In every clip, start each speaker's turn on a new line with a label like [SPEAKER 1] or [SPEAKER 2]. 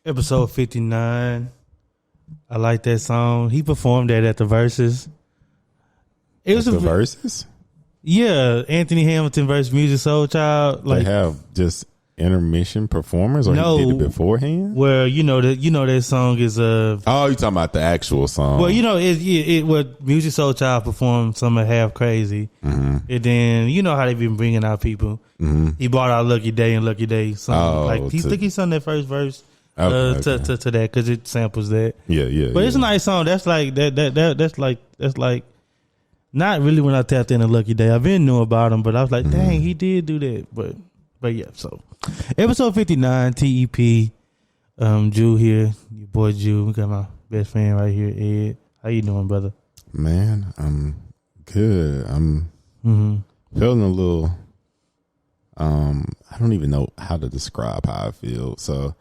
[SPEAKER 1] Episode 59. I like that song. He performed that at the Versus. It was
[SPEAKER 2] the Versus?
[SPEAKER 1] Yeah, Anthony Hamilton versus Music Soul Child.
[SPEAKER 2] Like, they have just intermission performers, or
[SPEAKER 1] no,
[SPEAKER 2] he did it beforehand?
[SPEAKER 1] Well, that song is
[SPEAKER 2] oh, you talking about the actual song?
[SPEAKER 1] Well, it what Music Soul Child performed some of Half Crazy, and then you know how they've been bringing out people. He brought out Lucky Day and Lucky Day song. I think he sung that first verse to that because it samples that.
[SPEAKER 2] Yeah.
[SPEAKER 1] But it's a nice song. That's like that's like not really when I tapped in a Lucky Day. I've been knew about him, but I was like, dang, he did do that. But yeah, so episode 59, TEP, Jew here, your boy Jew. We got my best friend right here, Ed. How you doing, brother?
[SPEAKER 2] Man, I'm good. I'm feeling a little. I don't even know how to describe how I feel. So,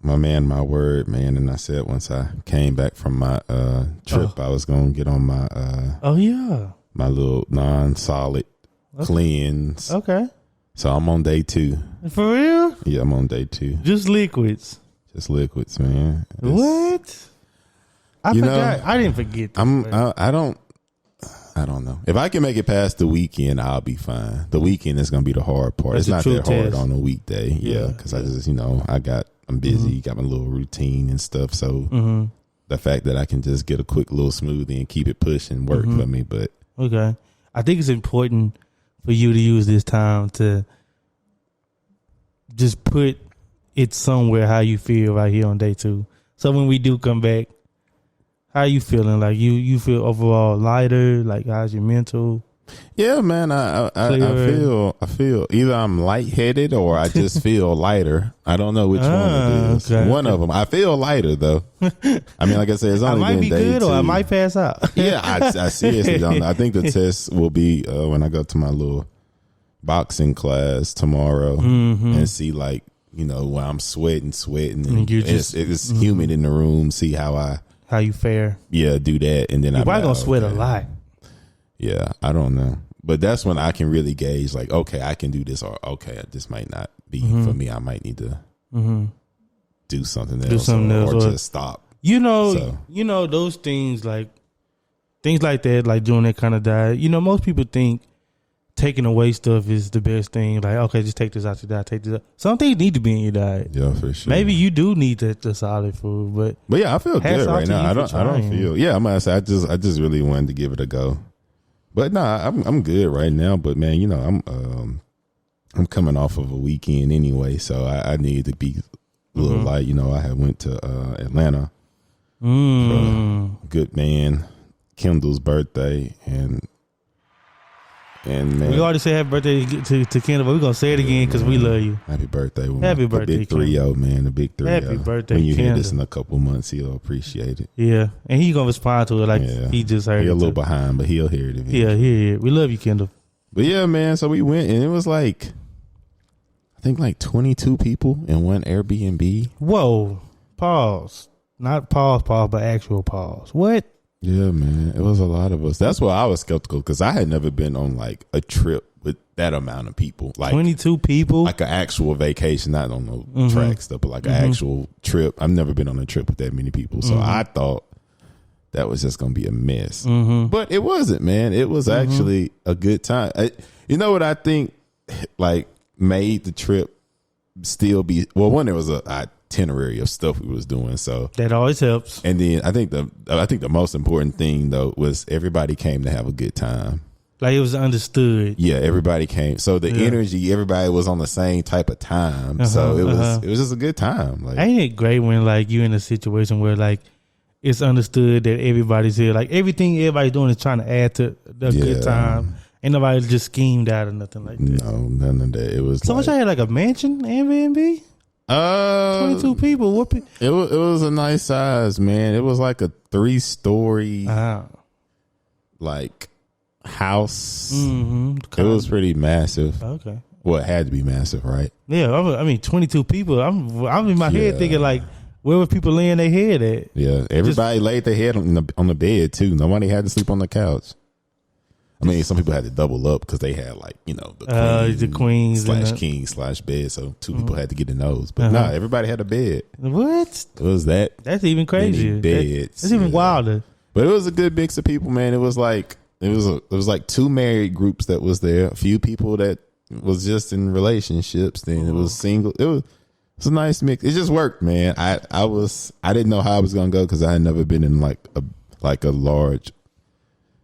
[SPEAKER 2] my man, my word, man. And I said once I came back from my trip, I was gonna get on my my little non-solid cleanse.
[SPEAKER 1] Okay.
[SPEAKER 2] So I'm on day 2.
[SPEAKER 1] For real?
[SPEAKER 2] Yeah, I'm on day 2.
[SPEAKER 1] Just liquids.
[SPEAKER 2] Just liquids, man.
[SPEAKER 1] What? I forgot. I didn't forget this.
[SPEAKER 2] I don't know. If I can make it past the weekend, I'll be fine. The weekend is going to be the hard part. It's not that hard on a weekday. Yeah. Because I just, I'm busy, got my little routine and stuff. So the fact that I can just get a quick little smoothie and keep it pushing work for me. But
[SPEAKER 1] okay. I think it's important for you to use this time to just put it somewhere how you feel right here on day 2. So when we do come back, how you feeling? Like you feel overall lighter? Like how's your mental?
[SPEAKER 2] Yeah, man. I feel either I'm lightheaded or I just feel lighter. I don't know which one it is. Okay. One of them. I feel lighter though. I mean, like I said, it's only
[SPEAKER 1] I might be
[SPEAKER 2] day
[SPEAKER 1] good
[SPEAKER 2] 2.
[SPEAKER 1] Or I might pass out.
[SPEAKER 2] Yeah, I seriously don't know. I think the test will be when I go to my little boxing class tomorrow and see when I'm sweating and it's humid in the room. See how
[SPEAKER 1] you fare.
[SPEAKER 2] Yeah, do that, and then
[SPEAKER 1] I'm probably gonna sweat a lot.
[SPEAKER 2] Yeah, I don't know. But that's when I can really gauge, like, okay, I can do this, or okay, this might not be for me. I might need to do something else, or just stop.
[SPEAKER 1] Those things like that, like doing that kind of diet. Most people think taking away stuff is the best thing. Like, okay, just take this out your diet. Take this out. Some things need to be in your diet.
[SPEAKER 2] Yeah, for sure.
[SPEAKER 1] Maybe you do need the solid food, but
[SPEAKER 2] yeah, I feel good right now. I don't feel. Yeah, I'm gonna say I just really wanted to give it a go. But I'm good right now. But man, I'm coming off of a weekend anyway, so I need to be a little light. I had went to Atlanta for good man Kendall's birthday, and man,
[SPEAKER 1] we already said happy birthday to Kendall, but we're gonna say it again because we love you.
[SPEAKER 2] Happy birthday,
[SPEAKER 1] happy birthday,
[SPEAKER 2] the big 3-0, man, the big 3-0.
[SPEAKER 1] Happy birthday,
[SPEAKER 2] when you
[SPEAKER 1] Kendall.
[SPEAKER 2] hear this in a couple months, he'll appreciate it.
[SPEAKER 1] Yeah, and he's gonna respond to it like he just heard.
[SPEAKER 2] He's a little behind, but he'll hear it eventually.
[SPEAKER 1] Yeah, hear it. We love you, Kendall.
[SPEAKER 2] But yeah, man. So we went, and it was I think 22 people in one Airbnb.
[SPEAKER 1] Whoa! Pause. Not pause, but actual pause. What?
[SPEAKER 2] Yeah, man. It was a lot of us. That's why I was skeptical, because I had never been on a trip with that amount of people.
[SPEAKER 1] 22 people?
[SPEAKER 2] Like an actual vacation, not on no track stuff, but an actual trip. I've never been on a trip with that many people. So I thought that was just going to be a mess. But it wasn't, man. It was actually a good time. You know what I think made the trip still be, well, one, there was a itinerary of stuff we was doing, so
[SPEAKER 1] that always helps.
[SPEAKER 2] And then I think the most important thing though was everybody came to have a good time.
[SPEAKER 1] Like it was understood.
[SPEAKER 2] Yeah, everybody came. So the energy, everybody was on the same type of time. So it was just a good time.
[SPEAKER 1] Ain't it great when you in a situation where it's understood that everybody's here, everything everybody's doing is trying to add to the good time. Ain't nobody just schemed out or nothing like that.
[SPEAKER 2] No, none of that. It was
[SPEAKER 1] so much. I had a mansion, Airbnb. 22 people. What?
[SPEAKER 2] It was a nice size, man. It was like a 3-story, house. It was pretty massive.
[SPEAKER 1] Okay.
[SPEAKER 2] Well, it had to be massive, right?
[SPEAKER 1] Yeah. I mean, 22 people. I'm in my head thinking where were people laying their head at?
[SPEAKER 2] Yeah. Everybody laid their head on the bed too. Nobody had to sleep on the couch. I mean, some people had to double up because they had like, the
[SPEAKER 1] queen
[SPEAKER 2] / king / bed. So 2 people had to get in those. But nah, everybody had a bed.
[SPEAKER 1] What?
[SPEAKER 2] It was that.
[SPEAKER 1] That's even crazier.
[SPEAKER 2] Beds.
[SPEAKER 1] That's even wilder.
[SPEAKER 2] But it was a good mix of people, man. It was like 2 married groups that was there. A few people that was just in relationships. Then it was single. It was a nice mix. It just worked, man. I didn't know how I was gonna go because I had never been in like a large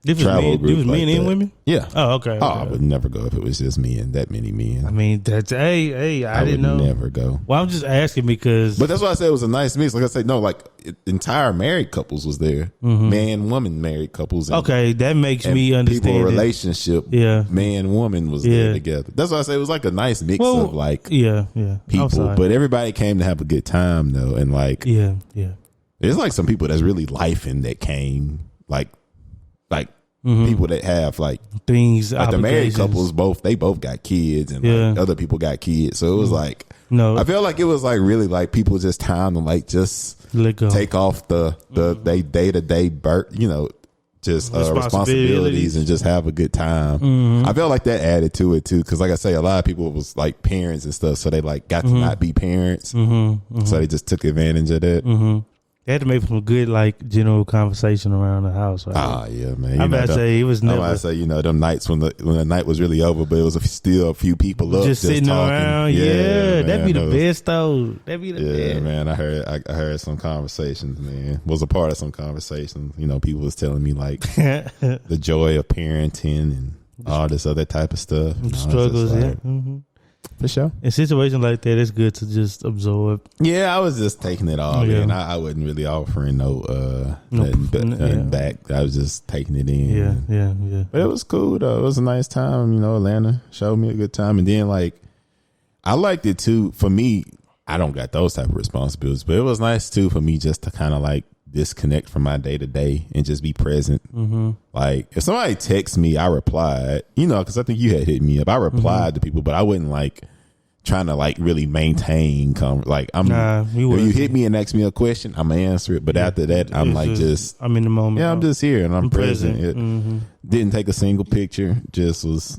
[SPEAKER 2] travel group.
[SPEAKER 1] It was men and women?
[SPEAKER 2] Yeah.
[SPEAKER 1] Oh, okay.
[SPEAKER 2] I would never go if it was just me and that many men.
[SPEAKER 1] I mean, that's I didn't know.
[SPEAKER 2] Never go.
[SPEAKER 1] Well, I'm just asking because.
[SPEAKER 2] But that's why I said it was a nice mix. Like I said, no, like entire married couples was there. Man, woman, married couples.
[SPEAKER 1] Okay, that makes me understand.
[SPEAKER 2] People relationship.
[SPEAKER 1] Yeah.
[SPEAKER 2] Man, woman was there together. That's why I say it was like a nice mix of like people. But everybody came to have a good time though, and like there's like some people that's really lifing that came like people that have like
[SPEAKER 1] things
[SPEAKER 2] like the married couples they both got kids and like other people got kids, so it was like I feel like it was like really like people just time to like just
[SPEAKER 1] let go,
[SPEAKER 2] take off the they day-to-day responsibilities and just have a good time. I felt like that added to it too, because like I say, a lot of people was like parents and stuff, so they like got to not be parents, so they just took advantage of that.
[SPEAKER 1] They had to make some good, like, general conversation around the house. Right?
[SPEAKER 2] Yeah, man.
[SPEAKER 1] I'm about to say it was never.
[SPEAKER 2] I'm about to say, them nights when the night was really over, but it was still a few people up,
[SPEAKER 1] just sitting
[SPEAKER 2] talking
[SPEAKER 1] around. Yeah, that'd be the best though. That'd be the best.
[SPEAKER 2] Yeah, man. I heard some conversations, man. Was a part of some conversations. People was telling me like the joy of parenting and all this other type of stuff.
[SPEAKER 1] Struggles, like,
[SPEAKER 2] for sure.
[SPEAKER 1] In situations like that, it's good to just absorb.
[SPEAKER 2] Yeah, I was just taking it all in. I wasn't really offering nothing back. I was just taking it in. Yeah. But it was cool though. It was a nice time. Atlanta showed me a good time, and then like I liked it too. For me, I don't got those type of responsibilities, but it was nice too for me just to kind of like disconnect from my day to day and just be present. Like if somebody texts me, I replied, because I think you had hit me up. I replied to people, but I wasn't like trying to like really maintain if you hit me and ask me a question, I'm gonna answer it, but after that I'm like I'm
[SPEAKER 1] in the moment.
[SPEAKER 2] I'm just here and I'm present. Didn't take a single picture, just was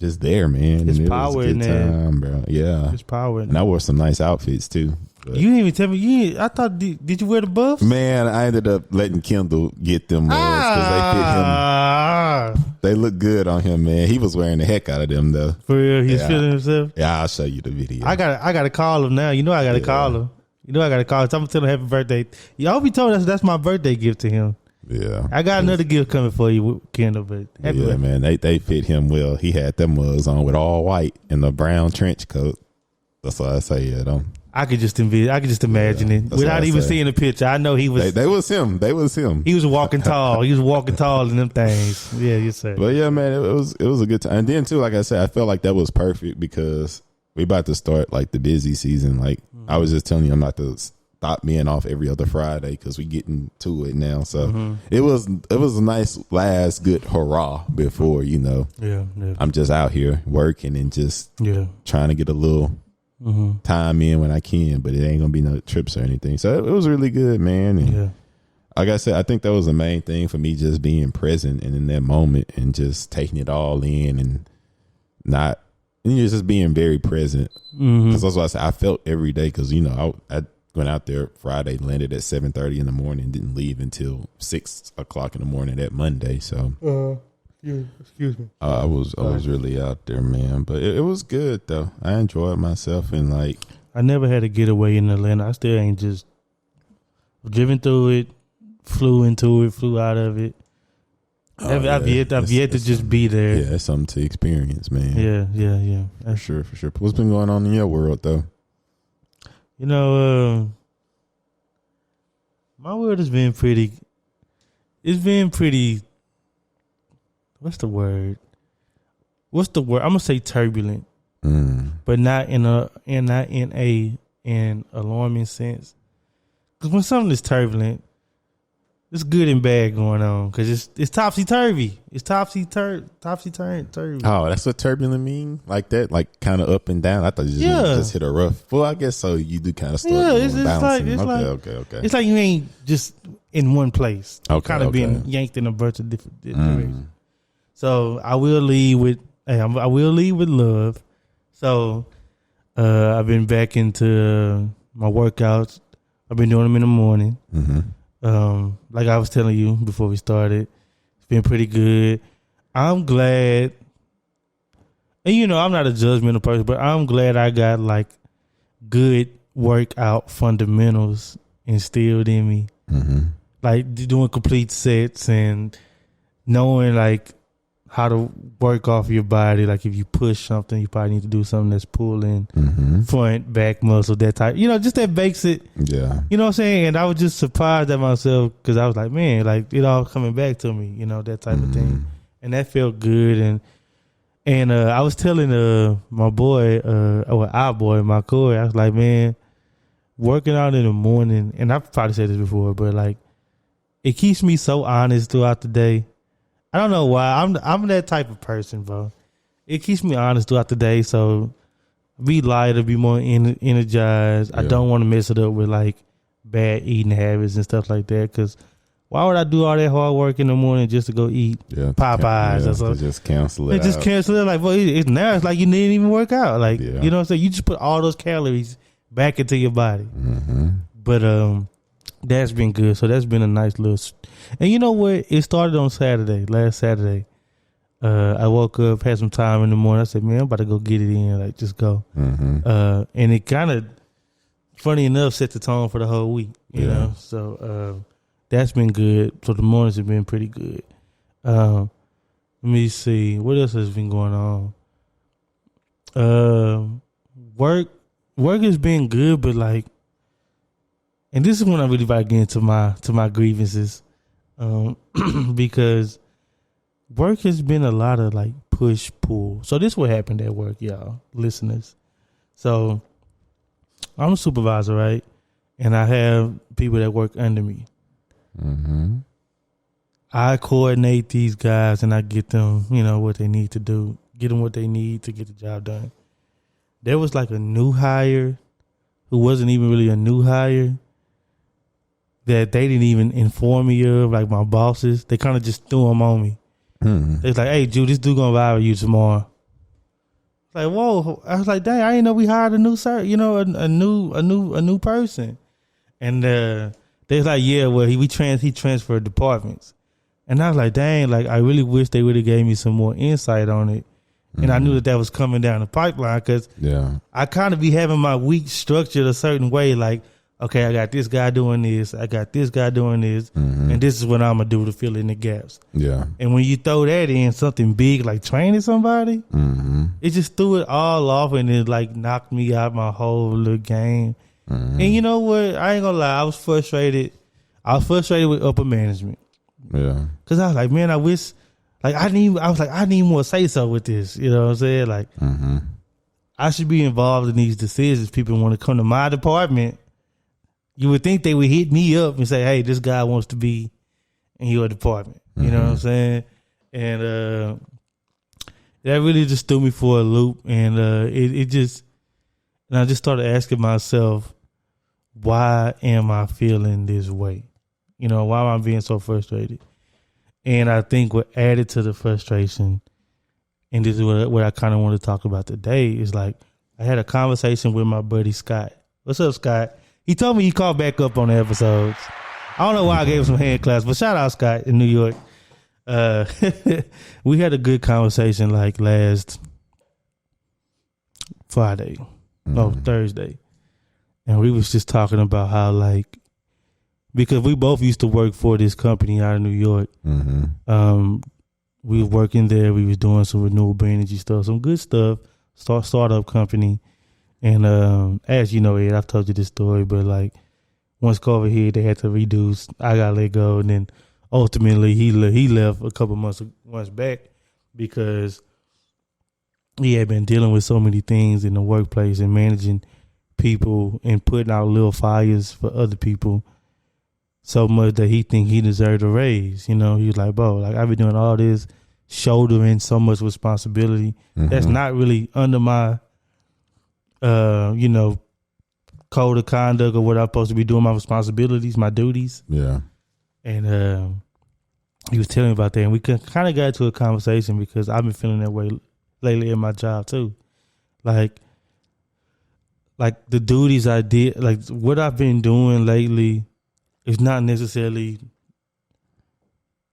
[SPEAKER 2] just there, man.
[SPEAKER 1] It's
[SPEAKER 2] and
[SPEAKER 1] power in there,
[SPEAKER 2] time, bro. Yeah,
[SPEAKER 1] it's power in
[SPEAKER 2] and I wore some nice outfits too. But
[SPEAKER 1] you didn't even tell me. I thought, did you wear the buffs?
[SPEAKER 2] Man, I ended up letting Kendall get them because they fit him. They look good on him, man. He was wearing the heck out of them though.
[SPEAKER 1] For real, he's feeling himself.
[SPEAKER 2] Yeah, I'll show you the video.
[SPEAKER 1] I got to call him now. I got to call him. I got to call him. I'm gonna tell him happy birthday. I hope he told us that's my birthday gift to him.
[SPEAKER 2] Yeah,
[SPEAKER 1] I got another gift coming for you, Kendall. But happy birthday.
[SPEAKER 2] Man, they fit him well. He had them mugs on with all white and the brown trench coat. That's why I say
[SPEAKER 1] I could just imagine it without even seeing the picture. I know he was.
[SPEAKER 2] They was him.
[SPEAKER 1] He was walking tall. He was walking tall in them things. Yeah, you said.
[SPEAKER 2] But yeah, man, it was a good time. And then too, like I said, I felt like that was perfect because we about to start like the busy season. Like I was just telling you, I'm about to stop being off every other Friday because we getting to it now. So it was a nice last good hurrah before
[SPEAKER 1] Yeah.
[SPEAKER 2] I'm just out here working and just trying to get a little time in when I can, but it ain't gonna be no trips or anything. So it was really good, man. And like I said, I think that was the main thing for me, just being present and in that moment and just taking it all in and just being very present. Because that's what I said. I felt every day because I went out there Friday, landed at 7:30 in the morning, didn't leave until 6 o'clock in the morning that Monday. So excuse me. I was really out there, man. But it was good though. I enjoyed myself and like
[SPEAKER 1] I never had a getaway in Atlanta. I still ain't just driven through it, flew into it, flew out of it. I've yet to just be there.
[SPEAKER 2] Yeah, it's something to experience, man.
[SPEAKER 1] Yeah.
[SPEAKER 2] For sure. What's been going on in your world though?
[SPEAKER 1] My world has been pretty. It's been pretty. What's the word? I'm gonna say turbulent, but not in an alarming sense. Because when something is turbulent, it's good and bad going on. Because it's topsy turvy. It's topsy turvy.
[SPEAKER 2] Oh, that's what turbulent mean? Like that? Like kind of up and down? I thought you just hit a rough. Well, I guess so. You do kind of start bouncing. Okay.
[SPEAKER 1] It's like you ain't just in one place. Kind of being yanked in a bunch of different directions. So I will lead with I will lead with love. So I've been back into my workouts. I've been doing them in the morning. Like I was telling you before we started, it's been pretty good. I'm glad, and you know, I'm not a judgmental person, but I'm glad I got like good workout fundamentals instilled in me. Like doing complete sets and knowing like how to work off your body. Like if you push something, you probably need to do something that's pulling front, back muscle, that type. You know, just that basic. Yeah. You know what I'm saying? And I was just surprised at myself because I was like, man, like it all coming back to me. You know, that type of thing, and that felt good. And I was telling my boy, our boy, my coach, I was like, man, working out in the morning, and I've probably said this before, but like it keeps me so honest throughout the day. I don't know why. I'm that type of person, bro. It keeps me honest throughout the day, so be lighter, be more energized. Yeah. I don't want to mess it up with like bad eating habits and stuff like that. Because why would I do all that hard work in the morning just to go eat Popeyes or something?
[SPEAKER 2] Just cancel it.
[SPEAKER 1] Just cancel it. Like, well, now it's like you didn't even work out. Like, you know what I'm saying? You just put all those calories back into your body. But that's been good. So that's been a nice little. And you know what? It started on last Saturday. I woke up, had some time in the morning. I said, man, I'm about to go get it in. Like, just go. And it kind of, funny enough, set the tone for the whole week, you know? So that's been good. So the mornings have been pretty good. Let me see. What else has been going on? Work has been good, but like, and this is when I really about to get into my grievances. Because work has been a lot of like push pull. So this is what happened at work, y'all listeners. So I'm a supervisor, right? And I have people that work under me. I coordinate these guys and I get them, you know, what they need to do, get them what they need to get the job done. There was like a new hire who wasn't even really a new hire that they didn't even inform me of, like my bosses. They kind of just threw them on me. It's like, hey, Jude, this dude gonna hire you tomorrow. Like, whoa! I was like, dang, I didn't know we hired a new a new person. And they was like, yeah, well, he transferred departments. And I was like, dang, like I really wish they would have gave me some more insight on it. And I knew that was coming down the pipeline because I kind of be having my week structured a certain way, like, okay, I got this guy doing this, I got this guy doing this, and this is what I'm going to do to fill in the gaps. Yeah. And when you throw that in, something big like training somebody, it just threw it all off and it like knocked me out my whole little game. And you know what? I ain't going to lie, I was frustrated. I was frustrated with upper management. Yeah. Because I was like, man, I wish, like, I need more say so with this. You know what I'm saying? Like, I should be involved in these decisions. People want to come to my department. You would think they would hit me up and say, hey, this guy wants to be in your department. You know what I'm saying? And that really just threw me for a loop. And and I just started asking myself, why am I feeling this way? You know, why am I being so frustrated? And I think what added to the frustration, and this is what I kind of want to talk about today, is like I had a conversation with my buddy Scott. What's up, Scott? He told me he called back up on the episodes. I don't know why I gave him some hand claps, but shout out Scott in New York. We had a good conversation like last Thursday. And we was just talking about how like, because we both used to work for this company out of New York. We were working there. We was doing some renewable energy stuff, some good stuff, startup company. And as you know, Ed, I've told you this story, but like once COVID hit, they had to reduce. I got let go, and then ultimately he left a couple months back because he had been dealing with so many things in the workplace and managing people and putting out little fires for other people so much that he think he deserved a raise. You know, he was like, bro, like I've been doing all this, shouldering so much responsibility that's not really under my code of conduct or what I'm supposed to be doing, my responsibilities, my duties. Yeah. And he was telling me about that, and we kind of got into a conversation because I've been feeling that way lately in my job too. Like the duties I did, like what I've been doing lately is not necessarily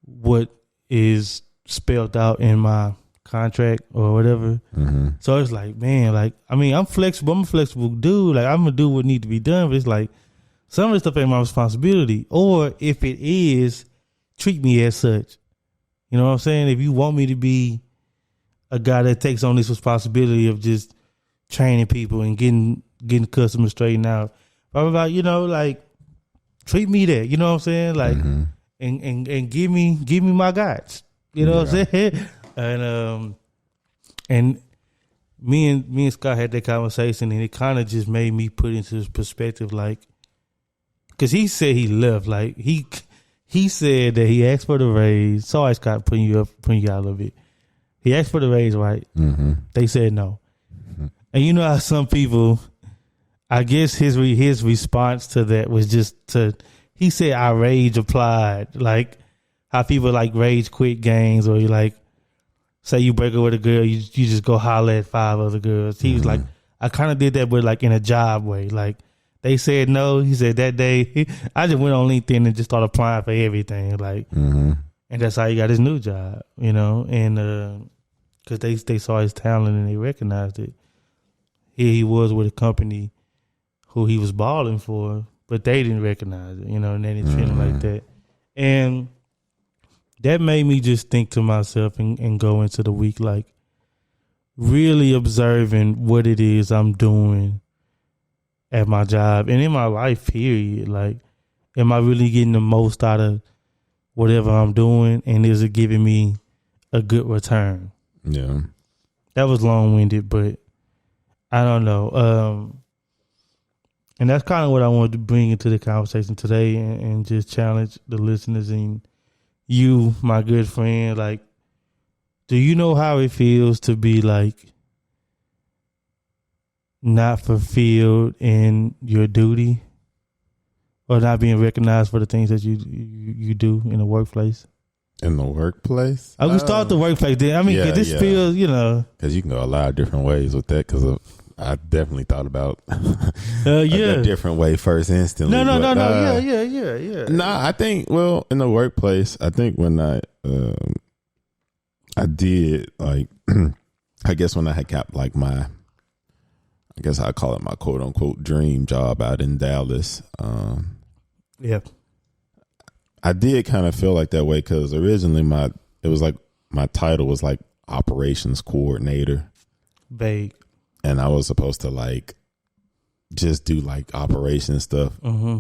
[SPEAKER 1] what is spelled out in my contract or whatever.
[SPEAKER 2] Mm-hmm.
[SPEAKER 1] So it's like, man, like, I mean, I'm flexible. I'm a flexible dude. Like, I'm going to do what needs to be done. But it's like, some of the stuff ain't my responsibility. Or if it is, treat me as such. You know what I'm saying? If you want me to be a guy that takes on this responsibility of just training people and getting customers straightened out, about, you know, like, treat me that. You know what I'm saying? Like, and give me my guys. You know what I'm saying? And me and Scott had that conversation, and it kind of just made me put into his perspective, like, because he said he left, like he said that he asked for the raise. Sorry, Scott, putting you out a little bit. He asked for the raise, right? Mm-hmm. They said no, and you know how some people, I guess his response to that was just he said our rage applied, like how people like rage quit games, or you like. Say you break up with a girl, you just go holler at 5 other girls. He was like, I kind of did that, but like in a job way. Like they said no. He said that day, I just went on LinkedIn and just started applying for everything. Like, and that's how he got his new job, you know. And because they saw his talent and they recognized it. Here he was with a company who he was balling for, but they didn't recognize it, you know, and they didn't treat him like that. And that made me just think to myself and go into the week, like, really observing what it is I'm doing at my job and in my life, period. Like, am I really getting the most out of whatever I'm doing, and is it giving me a good return?
[SPEAKER 2] Yeah.
[SPEAKER 1] That was long-winded, but I don't know. And that's kind of what I wanted to bring into the conversation today, and just challenge the listeners and you, my good friend. Like, do you know how it feels to be like not fulfilled in your duty, or not being recognized for the things that you do in the workplace?
[SPEAKER 2] In the workplace?
[SPEAKER 1] I would start the workplace then. I mean, this feels, you know.
[SPEAKER 2] Because you can go a lot of different ways with that, because I definitely thought about a different way first instantly.
[SPEAKER 1] No.
[SPEAKER 2] Yeah. Nah, I think, well, in the workplace, I think when I did, like, I guess when I had got like I guess I call it my quote unquote dream job out in Dallas. I did kind of feel like that way, because originally my title was like operations coordinator.
[SPEAKER 1] Vague.
[SPEAKER 2] And I was supposed to like just do like operation stuff. Mm-hmm.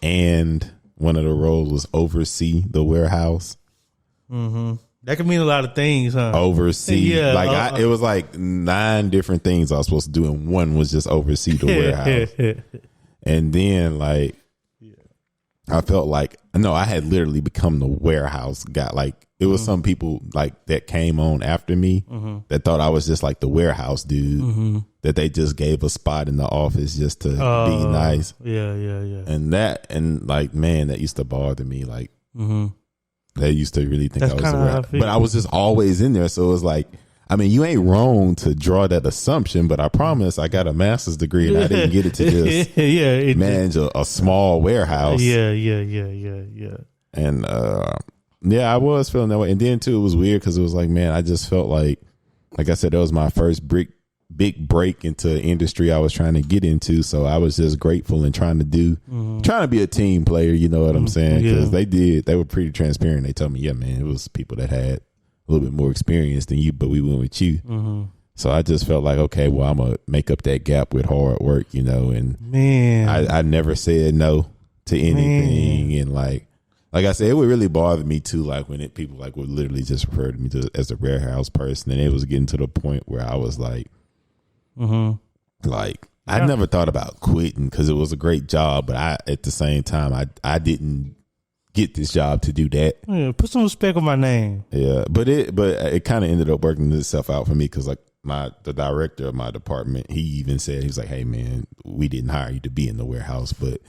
[SPEAKER 2] And one of the roles was oversee the warehouse. Mm-hmm.
[SPEAKER 1] That could mean a lot of things, huh?
[SPEAKER 2] Oversee. Yeah. Like it was like 9 different things I was supposed to do, and one was just oversee the warehouse. And then like, I felt like, no, I had literally become the warehouse guy. Like, it was some people like that came on after me that thought I was just like the warehouse dude, that they just gave a spot in the office just to be nice.
[SPEAKER 1] Yeah.
[SPEAKER 2] And like, man, that used to bother me. Like, they used to really think
[SPEAKER 1] That's
[SPEAKER 2] I was the warehouse.
[SPEAKER 1] but
[SPEAKER 2] I was just always in there. So it was like, I mean, you ain't wrong to draw that assumption, but I promise I got a master's degree and I didn't get it to just manage a small warehouse.
[SPEAKER 1] Yeah.
[SPEAKER 2] And I was feeling that way. And then too, it was weird because it was like, man, I just felt like I said, that was my first big break into industry I was trying to get into. So I was just grateful and trying to be a team player. You know what I'm saying? Because they were pretty transparent. They told me, yeah, man, it was people that had a little bit more experience than you, but we went with you. So I just felt like, okay, well, I'm gonna make up that gap with hard work, you know. And
[SPEAKER 1] man,
[SPEAKER 2] I never said no to anything. Man. And like I said, it would really bother me too, like when people like would literally just refer to me as a warehouse person, and it was getting to the point where I was like, like I never thought about quitting because it was a great job, but at the same time, I didn't get this job to do that.
[SPEAKER 1] Yeah, put some respect on my name.
[SPEAKER 2] Yeah, but it kind of ended up working itself out for me, because like the director of my department, he even said, he was like, hey man, we didn't hire you to be in the warehouse, but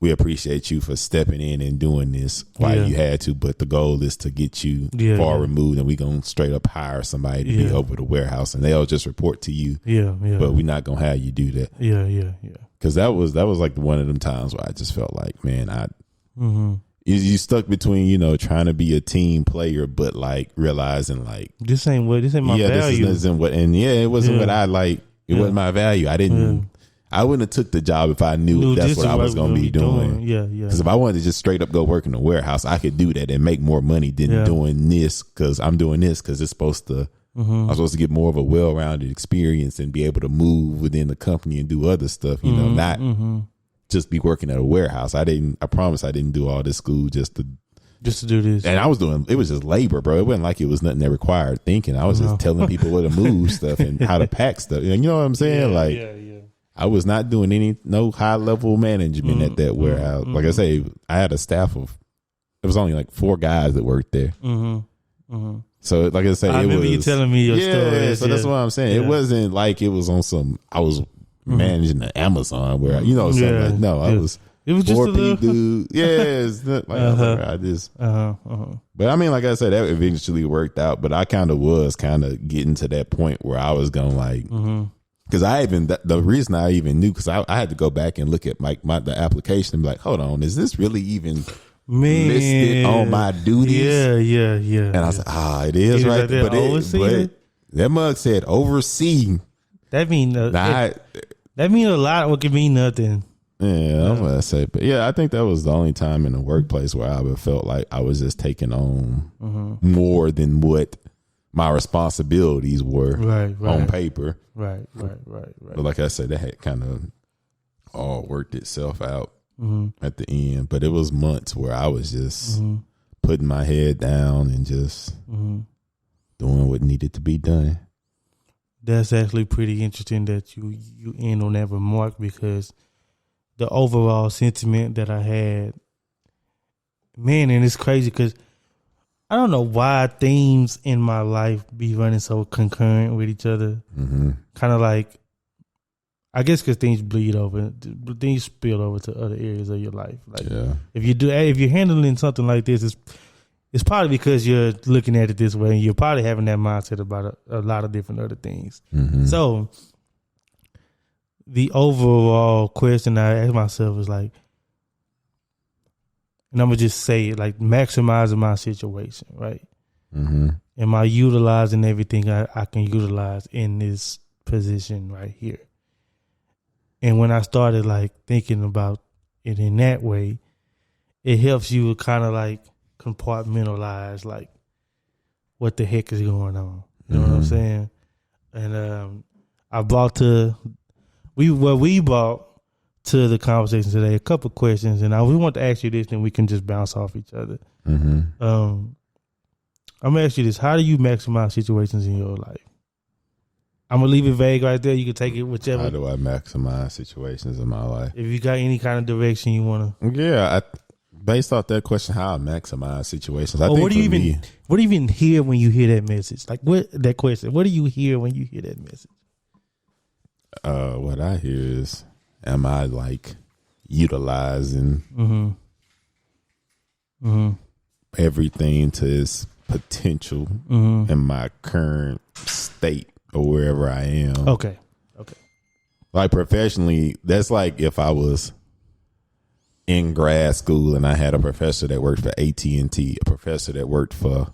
[SPEAKER 2] we appreciate you for stepping in and doing this while you had to, but the goal is to get you far removed, and we gonna straight up hire somebody to be over the warehouse, and they'll just report to you. But we're not gonna have you do that. Because that was like one of them times where I just felt like, man, you stuck between, you know, trying to be a team player, but like realizing like
[SPEAKER 1] this ain't my value.
[SPEAKER 2] This isn't what, and it wasn't what I like. It wasn't my value. I wouldn't have took the job if I knew that's what I was going to be doing. Because if I wanted to just straight up go work in the warehouse, I could do that and make more money than doing this, because I'm doing this because it's supposed to. I'm supposed to get more of a well-rounded experience and be able to move within the company and do other stuff. You know, not just be working at a warehouse. I promise I didn't do all this school just to do this. And I was doing, it was just labor, bro. It wasn't like it was nothing that required thinking. I was just telling people where to move stuff and how to pack stuff. You know what I'm saying? I was not doing no high level management at that warehouse. Like I say, I had a staff of, it was only like 4 guys that worked there. So like I say,
[SPEAKER 1] I remember you telling me your story.
[SPEAKER 2] So that's what I'm saying. It wasn't like it was on some, I was managing the Amazon where, you know, something like, no, I was. It was just a little dude. It's not like I just. But I mean, like I said, that eventually worked out. But I kind of was getting to that point where I was going like, because the reason I even knew, because I had to go back and look at the application and be like, hold on, is this really even listed on my duties? Yeah. And I was like, it is right there. But that mug said oversee.
[SPEAKER 1] That mean that mean a lot. What can mean nothing.
[SPEAKER 2] Yeah, that's what I say. But yeah, I think that was the only time in the workplace where I felt like I was just taking on more than what my responsibilities were on paper. Right. But like I said, that had kind of all worked itself out at the end. But it was months where I was just putting my head down and just doing what needed to be done.
[SPEAKER 1] That's actually pretty interesting that you end on that remark, because the overall sentiment that I had, man, and it's crazy because I don't know why themes in my life be running so concurrent with each other. Kind of like, I guess because things bleed over, things spill over to other areas of your life. Like if you're handling something like this, it's probably because you're looking at it this way, and you're probably having that mindset about a lot of different other things. So the overall question I ask myself is like, and I'm going to just say it, like maximizing my situation, right? Am I utilizing everything I can utilize in this position right here? And when I started like thinking about it in that way, it helps you kind of like compartmentalize like what the heck is going on. You know what I'm saying? And I brought to the conversation today a couple of questions, and we want to ask you this, and we can just bounce off each other. I'm gonna ask you this: how do you maximize situations in your life? I'm gonna leave it vague right there. You can take it whichever.
[SPEAKER 2] How do I maximize situations in my life?
[SPEAKER 1] If you got any kind of direction you want to.
[SPEAKER 2] Yeah, based off that question, how I maximize situations.
[SPEAKER 1] What do you even hear when you hear that message? Like that question? What do you hear when you hear that message?
[SPEAKER 2] What I hear is, am I like utilizing everything to its potential in my current state or wherever I am?
[SPEAKER 1] Okay.
[SPEAKER 2] Like professionally, that's like if I was in grad school and I had a professor that worked for AT&T, a professor that worked for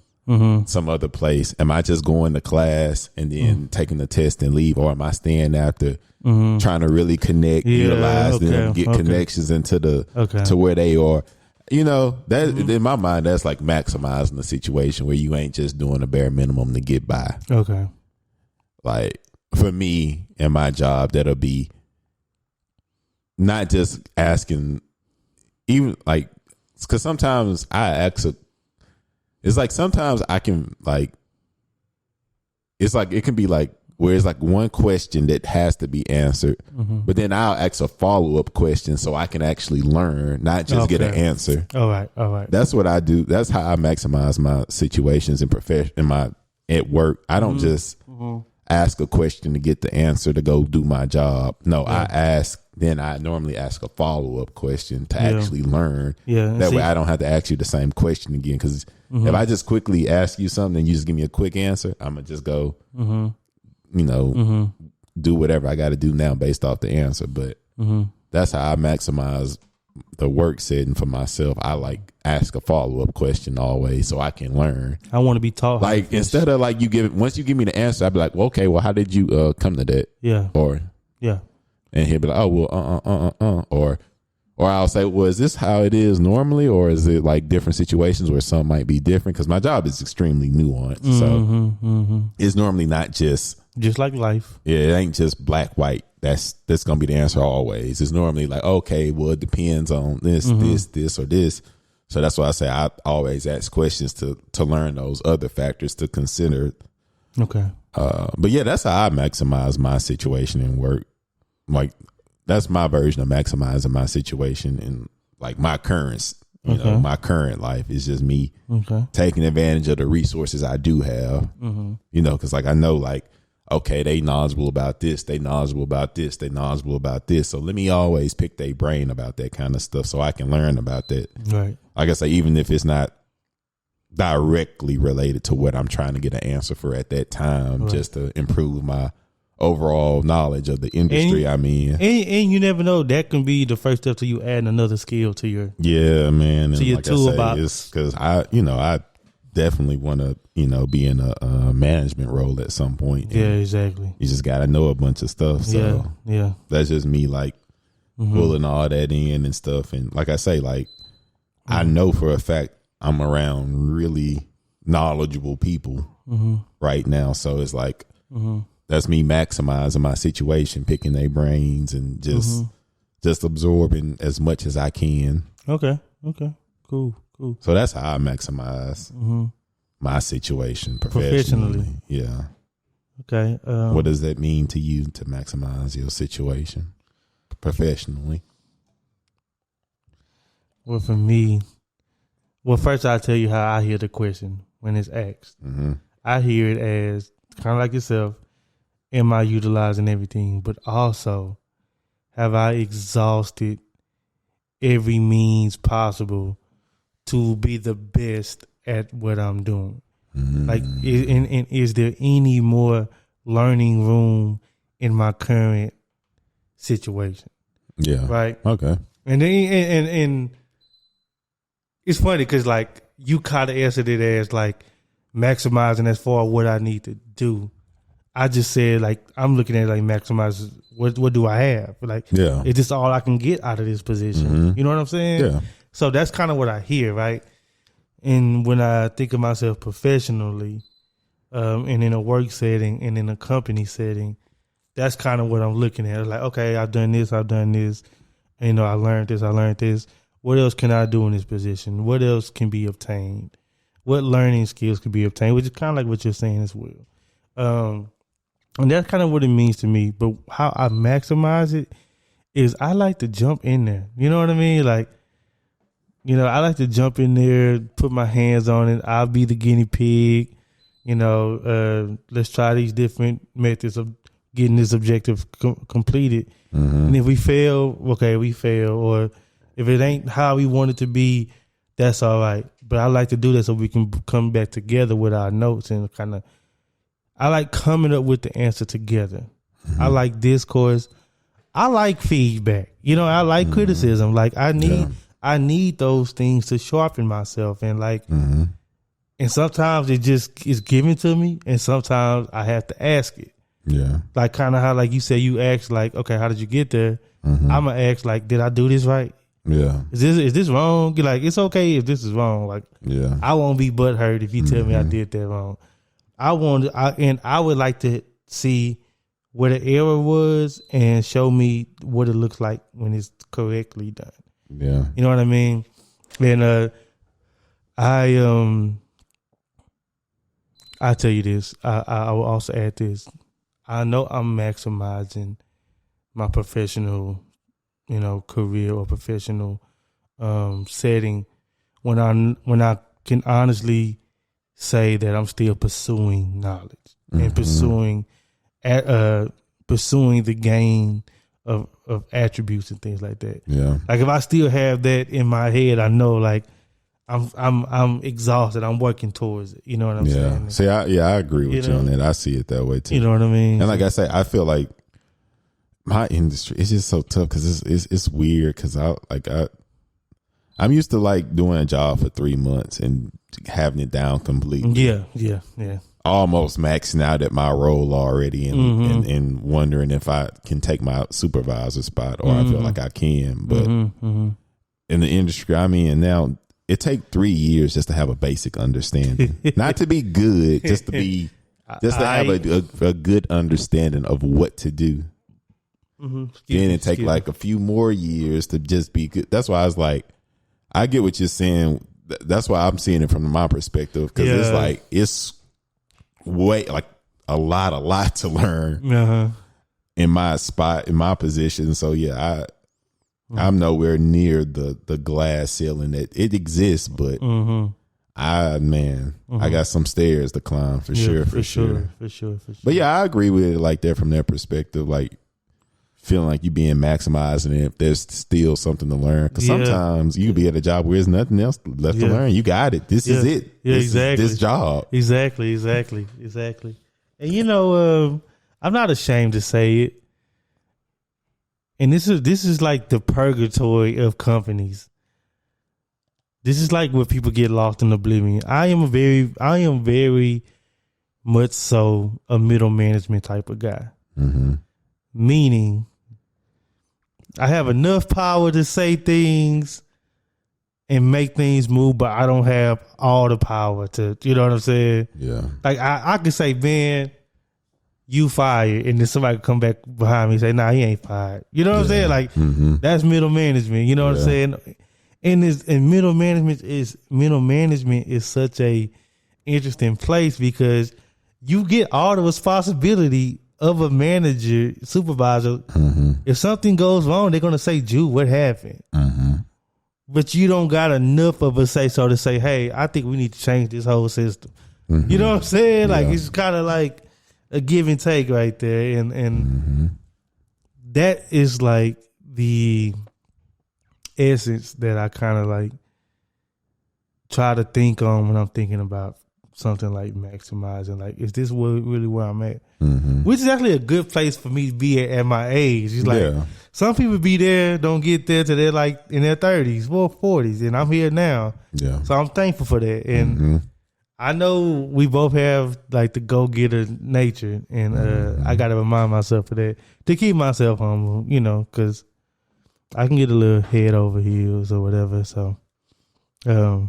[SPEAKER 2] some other place. Am I just going to class and then taking the test and leave, or am I staying after trying to really connect, utilize them, get connections into to where they are? You know, that in my mind, that's like maximizing the situation where you ain't just doing the bare minimum to get by.
[SPEAKER 1] Okay.
[SPEAKER 2] Like for me and my job, that'll be not just asking, even like, because sometimes I ask it's like sometimes I can like, it's like it can be like where it's like one question that has to be answered, but then I'll ask a follow-up question so I can actually learn, not just get an answer. All right. That's what I do. That's how I maximize my situations at work. I don't just ask a question to get the answer to go do my job. No, I ask then I normally ask a follow-up question to actually learn.
[SPEAKER 1] Yeah.
[SPEAKER 2] That way I don't have to ask you the same question again. Because if I just quickly ask you something and you just give me a quick answer, I'm going to just go, do whatever I got to do now based off the answer. But that's how I maximize the work setting for myself. I like ask a follow-up question always so I can learn.
[SPEAKER 1] I want to be taught.
[SPEAKER 2] Like instead of like once you give me the answer, I'd be like, well, okay, well, how did you come to that?
[SPEAKER 1] Yeah.
[SPEAKER 2] And he'll be like, oh, well, or I'll say, well, is this how it is normally, or is it like different situations where some might be different? Because my job is extremely nuanced, so it's normally not just
[SPEAKER 1] like life.
[SPEAKER 2] Yeah, it ain't just black white. That's gonna be the answer always. It's normally like, okay, well, it depends on this, this, or this. So that's why I say I always ask questions to learn those other factors to consider.
[SPEAKER 1] Okay.
[SPEAKER 2] But yeah, that's how I maximize my situation in work. Like that's my version of maximizing my situation in like my current, my current life is just me taking advantage of the resources I do have. Because like I know like, okay, they knowledgeable about this, they knowledgeable about this, they knowledgeable about this. So let me always pick their brain about that kind of stuff so I can learn about that.
[SPEAKER 1] Right.
[SPEAKER 2] Like I say, even if it's not directly related to what I'm trying to get an answer for at that time, just to improve my overall knowledge of the industry I'm in.
[SPEAKER 1] And you never know, that can be the first step to you adding another skill to your
[SPEAKER 2] man.
[SPEAKER 1] To
[SPEAKER 2] and
[SPEAKER 1] your
[SPEAKER 2] like
[SPEAKER 1] toolbox.
[SPEAKER 2] Because I definitely want to be in a management role at some point.
[SPEAKER 1] Yeah, exactly.
[SPEAKER 2] You just got to know a bunch of stuff. So
[SPEAKER 1] yeah.
[SPEAKER 2] That's just me like pulling all that in and stuff. And like I say, like I know for a fact I'm around really knowledgeable people right now. So it's like that's me maximizing my situation, picking their brains and just absorbing as much as I can.
[SPEAKER 1] Okay. Cool.
[SPEAKER 2] So that's how I maximize my situation professionally. Yeah.
[SPEAKER 1] Okay.
[SPEAKER 2] What does that mean to you to maximize your situation professionally?
[SPEAKER 1] Well, for me, first I'll tell you how I hear the question when it's asked. I hear it as kind of like yourself. Am I utilizing everything? But also, have I exhausted every means possible to be the best at what I'm doing? Like, is there any more learning room in my current situation?
[SPEAKER 2] Yeah.
[SPEAKER 1] Right.
[SPEAKER 2] Okay.
[SPEAKER 1] And then, and it's funny because like you kind of answered it as like maximizing as far as what I need to do. I just said like I'm looking at it like maximize what do I have? Like, is this all I can get out of this position? You know what I'm saying?
[SPEAKER 2] Yeah.
[SPEAKER 1] So that's kind of what I hear, right? And when I think of myself professionally, and in a work setting and in a company setting, that's kind of what I'm looking at. Like, okay, I've done this. I learned this. What else can I do in this position? What else can be obtained? What learning skills can be obtained? Which is kind of like what you're saying as well. And that's kind of what it means to me. But how I maximize it is I like to jump in there. You know what I mean? Like, I like to jump in there, put my hands on it. I'll be the guinea pig. Let's try these different methods of getting this objective completed. And if we fail, okay, we fail. Or if it ain't how we want it to be, that's all right. But I like to do that so we can come back together with our notes and kind of, I like coming up with the answer together. I like discourse. I like feedback. I like criticism. Like I need those things to sharpen myself. And like, and sometimes it just is given to me. And sometimes I have to ask it.
[SPEAKER 2] Yeah.
[SPEAKER 1] Like kind of how, like you say, you ask like, okay, how did you get there? I'm going to ask like, did I do this right?
[SPEAKER 2] Yeah.
[SPEAKER 1] Is this wrong? Like, it's okay if this is wrong. Like, I won't be butthurt if you tell me I did that wrong. I would like to see where the error was and show me what it looks like when it's correctly done.
[SPEAKER 2] Yeah.
[SPEAKER 1] You know what I mean? And I tell you this. I will also add this. I know I'm maximizing my professional, career or professional setting when I can honestly say that I'm still pursuing knowledge and pursuing the gain of attributes and things like that.
[SPEAKER 2] Yeah.
[SPEAKER 1] Like if I still have that in my head, I know like I'm exhausted. I'm working towards it. You know what I'm saying?
[SPEAKER 2] See, I agree with you on that. I see it that way too.
[SPEAKER 1] You know what I mean?
[SPEAKER 2] And like I say, I feel like my industry is just so tough because it's weird because I'm used to like doing a job for 3 months and having it down completely.
[SPEAKER 1] Yeah.
[SPEAKER 2] Almost maxing out at my role already and wondering if I can take my supervisor spot or I feel like I can. But in the industry I'm in now, it takes 3 years just to have a basic understanding. Not to be good, just to have a good understanding of what to do. Then it take like a few more years to just be good. That's why I was like, I get what you're saying. That's why I'm seeing it from my perspective because it's like it's way like a lot to learn in my spot, in my position. So yeah, I'm nowhere near the glass ceiling that it exists, but I got some stairs to climb for sure. But yeah, I agree with it like that from that perspective, like feeling like you being maximized and if there's still something to learn. Because sometimes you can be at a job where there's nothing else left to learn. You got it. This is it.
[SPEAKER 1] Exactly.
[SPEAKER 2] This job.
[SPEAKER 1] Exactly. And you know, I'm not ashamed to say it. And this is like the purgatory of companies. This is like where people get lost in oblivion. I am very much so a middle management type of guy. Meaning I have enough power to say things and make things move, but I don't have all the power to, you know what I'm saying?
[SPEAKER 2] Yeah.
[SPEAKER 1] Like I could say, man, you fired, and then somebody could come back behind me and say, nah, he ain't fired. You know what I'm saying? Like that's middle management. You know what I'm saying? And middle management is such a interesting place because you get all the responsibility of a manager, supervisor. If something goes wrong, they're gonna say, Jude, what happened? But you don't got enough of a say so to say, hey, I think we need to change this whole system. You know what I'm saying? Like it's kind of like a give and take right there, and that is like the essence that I kind of like try to think on when I'm thinking about something like maximizing. Like, is this really where I'm at? Which is actually a good place for me to be at my age. It's like some people be there, don't get there till they're like in their 30s or 40s, and I'm here now. Yeah. So I'm thankful for that. And I know we both have like the go-getter nature, and I got to remind myself of that to keep myself humble, you know, because I can get a little head over heels or whatever. So, yeah,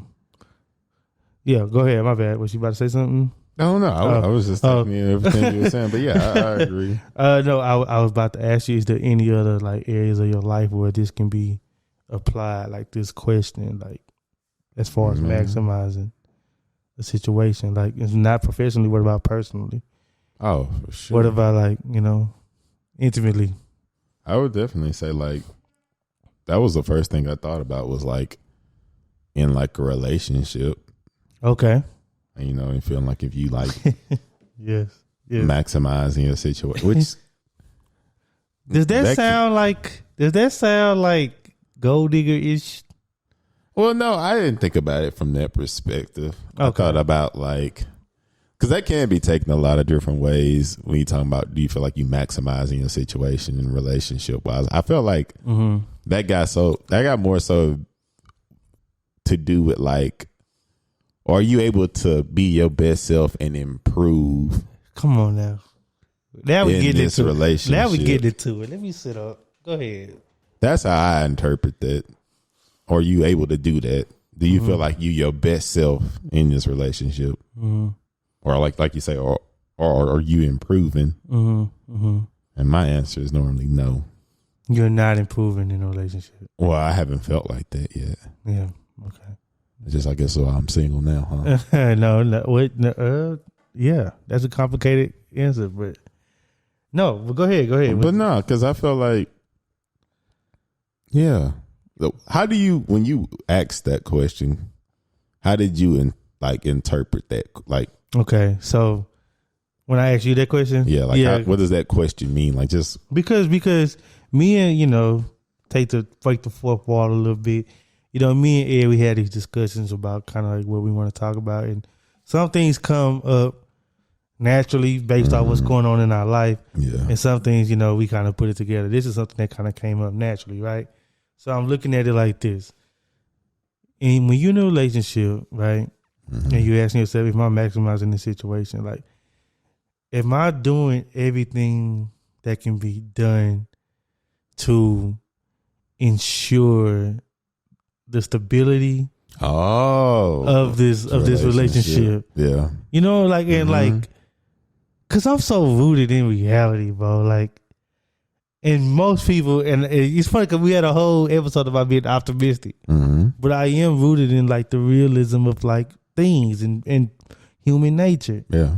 [SPEAKER 1] go ahead. My bad. Was you about to say something?
[SPEAKER 2] No. I was just taking in everything you were saying, but yeah, I agree.
[SPEAKER 1] No, I was about to ask you: is there any other like areas of your life where this can be applied? Like this question, like as far as maximizing the situation, like it's not professionally. What about personally?
[SPEAKER 2] Oh, for sure.
[SPEAKER 1] What about like intimately?
[SPEAKER 2] I would definitely say like that was the first thing I thought about was like in like a relationship.
[SPEAKER 1] Okay.
[SPEAKER 2] And feeling like if you like
[SPEAKER 1] yes.
[SPEAKER 2] maximizing your situation, which
[SPEAKER 1] does that sound like gold digger-ish?
[SPEAKER 2] Well, no, I didn't think about it from that perspective. Okay. I thought about like, because that can be taken a lot of different ways when you talking about, do you feel like you maximizing your situation in relationship wise? I feel like that got more so to do with like, are you able to be your best self and improve?
[SPEAKER 1] Come on now. Now we get into
[SPEAKER 2] relationship.
[SPEAKER 1] Now we get into it. Let me sit up. Go ahead.
[SPEAKER 2] That's how I interpret that. Are you able to do that? Do you feel like you your best self in this relationship, or like you say, or are you improving? And my answer is normally no.
[SPEAKER 1] You're not improving in a relationship.
[SPEAKER 2] Well, I haven't felt like that yet.
[SPEAKER 1] Yeah. Okay.
[SPEAKER 2] It's just I guess so I'm single now, huh?
[SPEAKER 1] No. Wait. No, yeah, that's a complicated answer, but no. But go ahead.
[SPEAKER 2] But no, because I feel like, yeah. How do you, when you asked that question, how did you interpret that? Like,
[SPEAKER 1] okay, so when I asked you that question,
[SPEAKER 2] yeah, like what does that question mean? Like, just
[SPEAKER 1] because me and, take the fourth wall a little bit. Me and Ed, we had these discussions about kind of like what we want to talk about. And some things come up naturally based on what's going on in our life.
[SPEAKER 2] Yeah.
[SPEAKER 1] And some things, we kind of put it together. This is something that kind of came up naturally, right? So I'm looking at it like this. And when you're in a relationship, right, and you're asking yourself, am I maximizing the situation? Like, am I doing everything that can be done to ensure the stability of this relationship?
[SPEAKER 2] Yeah.
[SPEAKER 1] Cause I'm so rooted in reality, bro. Like, and most people, and it's funny because we had a whole episode about being optimistic, but I am rooted in like the realism of like things and human nature.
[SPEAKER 2] Yeah.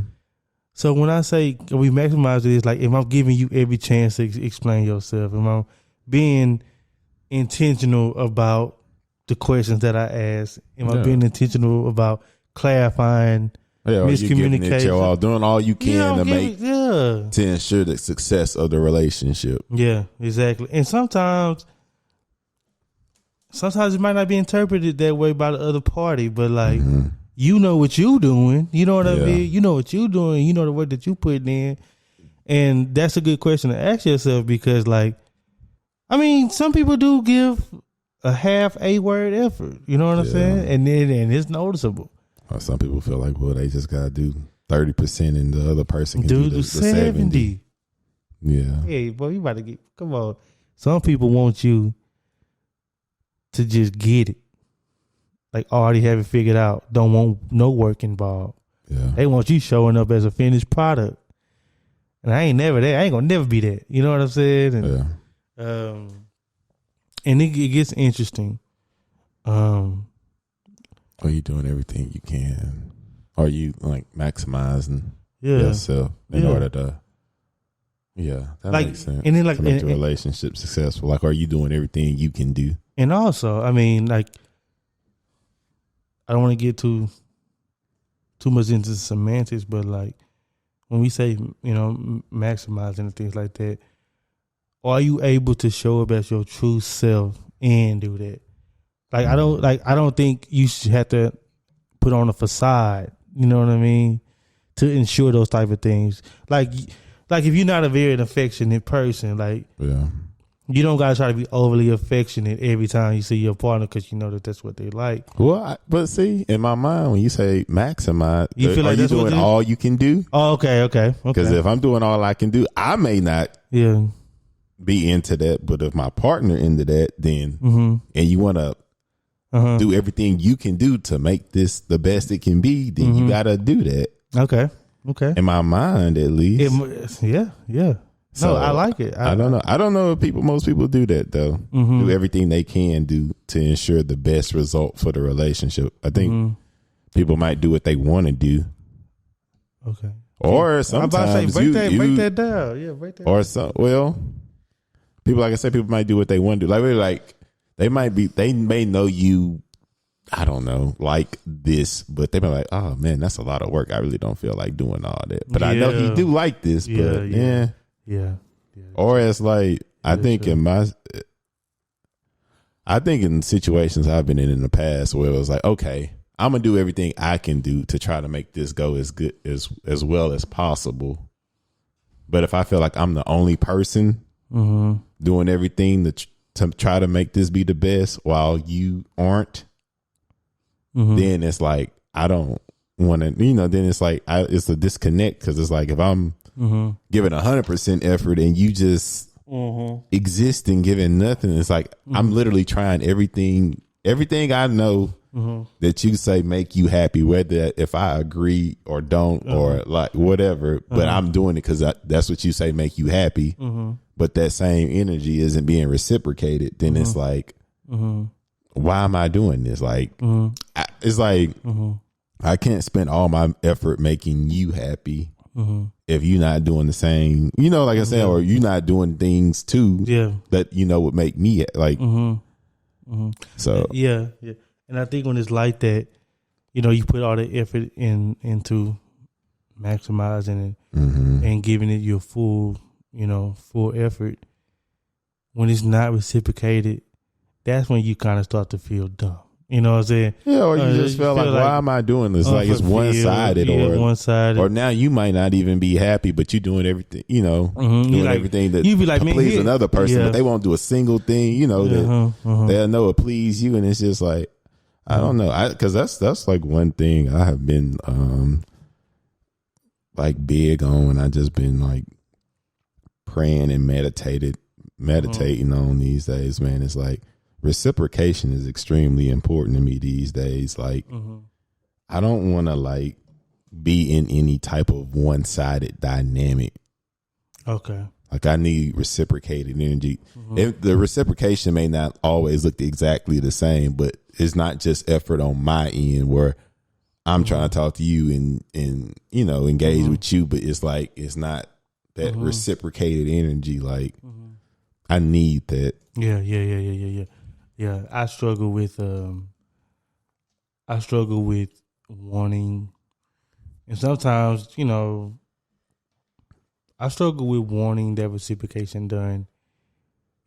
[SPEAKER 1] So when I say we maximize it, it's like if I'm giving you every chance to explain yourself, if I'm being intentional about the questions that I ask, am I being intentional about clarifying miscommunication,
[SPEAKER 2] doing all you can to ensure the success of the relationship.
[SPEAKER 1] Yeah, exactly. And sometimes it might not be interpreted that way by the other party, but like you know what you doing. You know what I mean? You know what you doing. You know the work that you putting in. And that's a good question to ask yourself because like, I mean, some people do give a half a word effort. You know what I'm saying? And it's noticeable.
[SPEAKER 2] Or some people feel like, well, they just gotta do 30% and the other person can do the
[SPEAKER 1] 70.
[SPEAKER 2] Yeah.
[SPEAKER 1] Hey, boy, you about to come on. Some people want you to just get it. Like already have it figured out. Don't want no work involved.
[SPEAKER 2] Yeah.
[SPEAKER 1] They want you showing up as a finished product. And I ain't never that. I ain't gonna never be that. You know what I'm saying? And, and it gets interesting.
[SPEAKER 2] Are you doing everything you can? Are you like maximizing yourself in order to? Yeah, that
[SPEAKER 1] like,
[SPEAKER 2] makes sense.
[SPEAKER 1] And then like
[SPEAKER 2] to make the relationship successful. Like, are you doing everything you can do?
[SPEAKER 1] And also, I mean, like, I don't want to get too much into semantics, but like when we say maximizing and things like that, are you able to show up as your true self and do that? Like I don't think you should have to put on a facade, you know what I mean, to ensure those type of things. Like if you're not a very affectionate person, like you don't gotta try to be overly affectionate every time you see your partner because you know that's what they like.
[SPEAKER 2] Well, but see, in my mind, when you say maximize,
[SPEAKER 1] you feel like
[SPEAKER 2] you doing all you can do?
[SPEAKER 1] Oh, okay.
[SPEAKER 2] Because if I'm doing all I can do, I may not be into that, but if my partner into that, then and you want to do everything you can do to make this the best it can be, then you gotta do that.
[SPEAKER 1] Okay. In
[SPEAKER 2] my mind, at least.
[SPEAKER 1] Yeah. So, I like it.
[SPEAKER 2] I don't know. I don't know if most people do that though. Do everything they can do to ensure the best result for the relationship. I think people might do what they want to do.
[SPEAKER 1] Okay.
[SPEAKER 2] Or sometimes
[SPEAKER 1] break that down. Yeah, break that.
[SPEAKER 2] Or people, like I said, people might do what they want to do. Like they may know you, I don't know, like this, but they be like, oh man, that's a lot of work. I really don't feel like doing all that. But I know you do like this, but
[SPEAKER 1] yeah.
[SPEAKER 2] Or it's like, I think in situations I've been in the past where it was like, okay, I'm gonna do everything I can do to try to make this go as good as well as possible. But if I feel like I'm the only person doing everything to try to make this be the best while you aren't, then it's like I don't want to. Then it's like it's a disconnect because it's like if I'm giving 100% effort and you just exist and giving nothing, it's like I'm literally trying everything I know that you say make you happy, whether if I agree or don't or like whatever, but I'm doing it because that's what you say make you happy. But that same energy isn't being reciprocated. Then it's like, why am I doing this? Like, it's like I can't spend all my effort making you happy if you're not doing the same, like I said, or you're not doing things too that would make me like. So
[SPEAKER 1] yeah. And I think when it's like that, you put all the effort into maximizing it and giving it your full effort. when it's not reciprocated, that's when you kind of start to feel dumb. You know what I'm saying?
[SPEAKER 2] Yeah, or you just feel like, why am I doing this? Like it's one-sided, or now you might not even be happy, but you're doing everything, doing everything that
[SPEAKER 1] you be like,
[SPEAKER 2] please another person, but they won't do a single thing, that they'll know it please you, and it's just like, I don't know, because that's like one thing I have been like big on. I just been like praying and meditating on these days, man. It's like reciprocation is extremely important to me these days. Like, I don't want to like be in any type of one-sided dynamic.
[SPEAKER 1] Okay.
[SPEAKER 2] Like I need reciprocated energy. If the reciprocation may not always look exactly the same, but it's not just effort on my end where I'm trying to talk to you and engage with you, but it's like it's not that reciprocated energy. Like I need that.
[SPEAKER 1] Yeah. I struggle with wanting, and sometimes I struggle with wanting that reciprocation done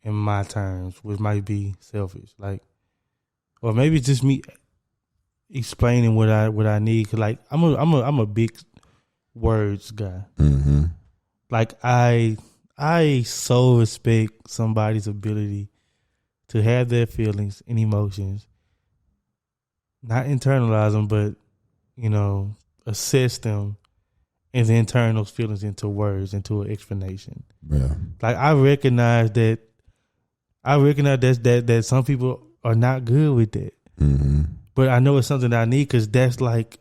[SPEAKER 1] in my terms, which might be selfish. Like, or maybe it's just me explaining what I need. 'Cause like I'm a big words guy. Like I so respect somebody's ability to have their feelings and emotions, not internalize them, but assess them, and then turn those feelings into words, into an explanation.
[SPEAKER 2] Yeah.
[SPEAKER 1] Like I recognize that some people are not good with that. But I know it's something that I need, because that's like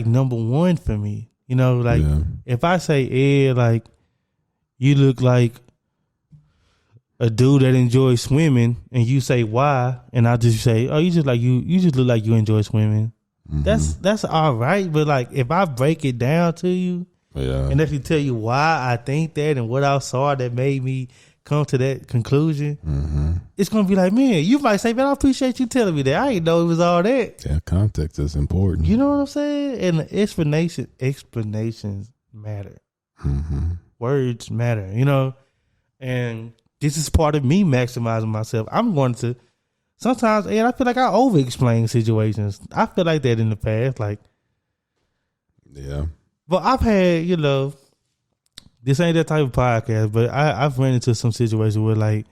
[SPEAKER 1] number one for me. If I say, Ed, like you look like a dude that enjoys swimming, and you say why, and I just say, oh, you just look like you enjoy swimming. That's all right. But like if I break it down to you, and actually tell you why I think that and what I saw that made me come to that conclusion, it's gonna be like, man, you might say, man, I appreciate you telling me that. I didn't know it was all that.
[SPEAKER 2] Yeah, context is important.
[SPEAKER 1] You know what I'm saying? And explanations matter. Words matter, and this is part of me maximizing myself. I'm going to sometimes, and I feel like I over explain situations. I feel like that in the past, like,
[SPEAKER 2] yeah.
[SPEAKER 1] But I've had, this ain't that type of podcast, but I've run into some situations where, like,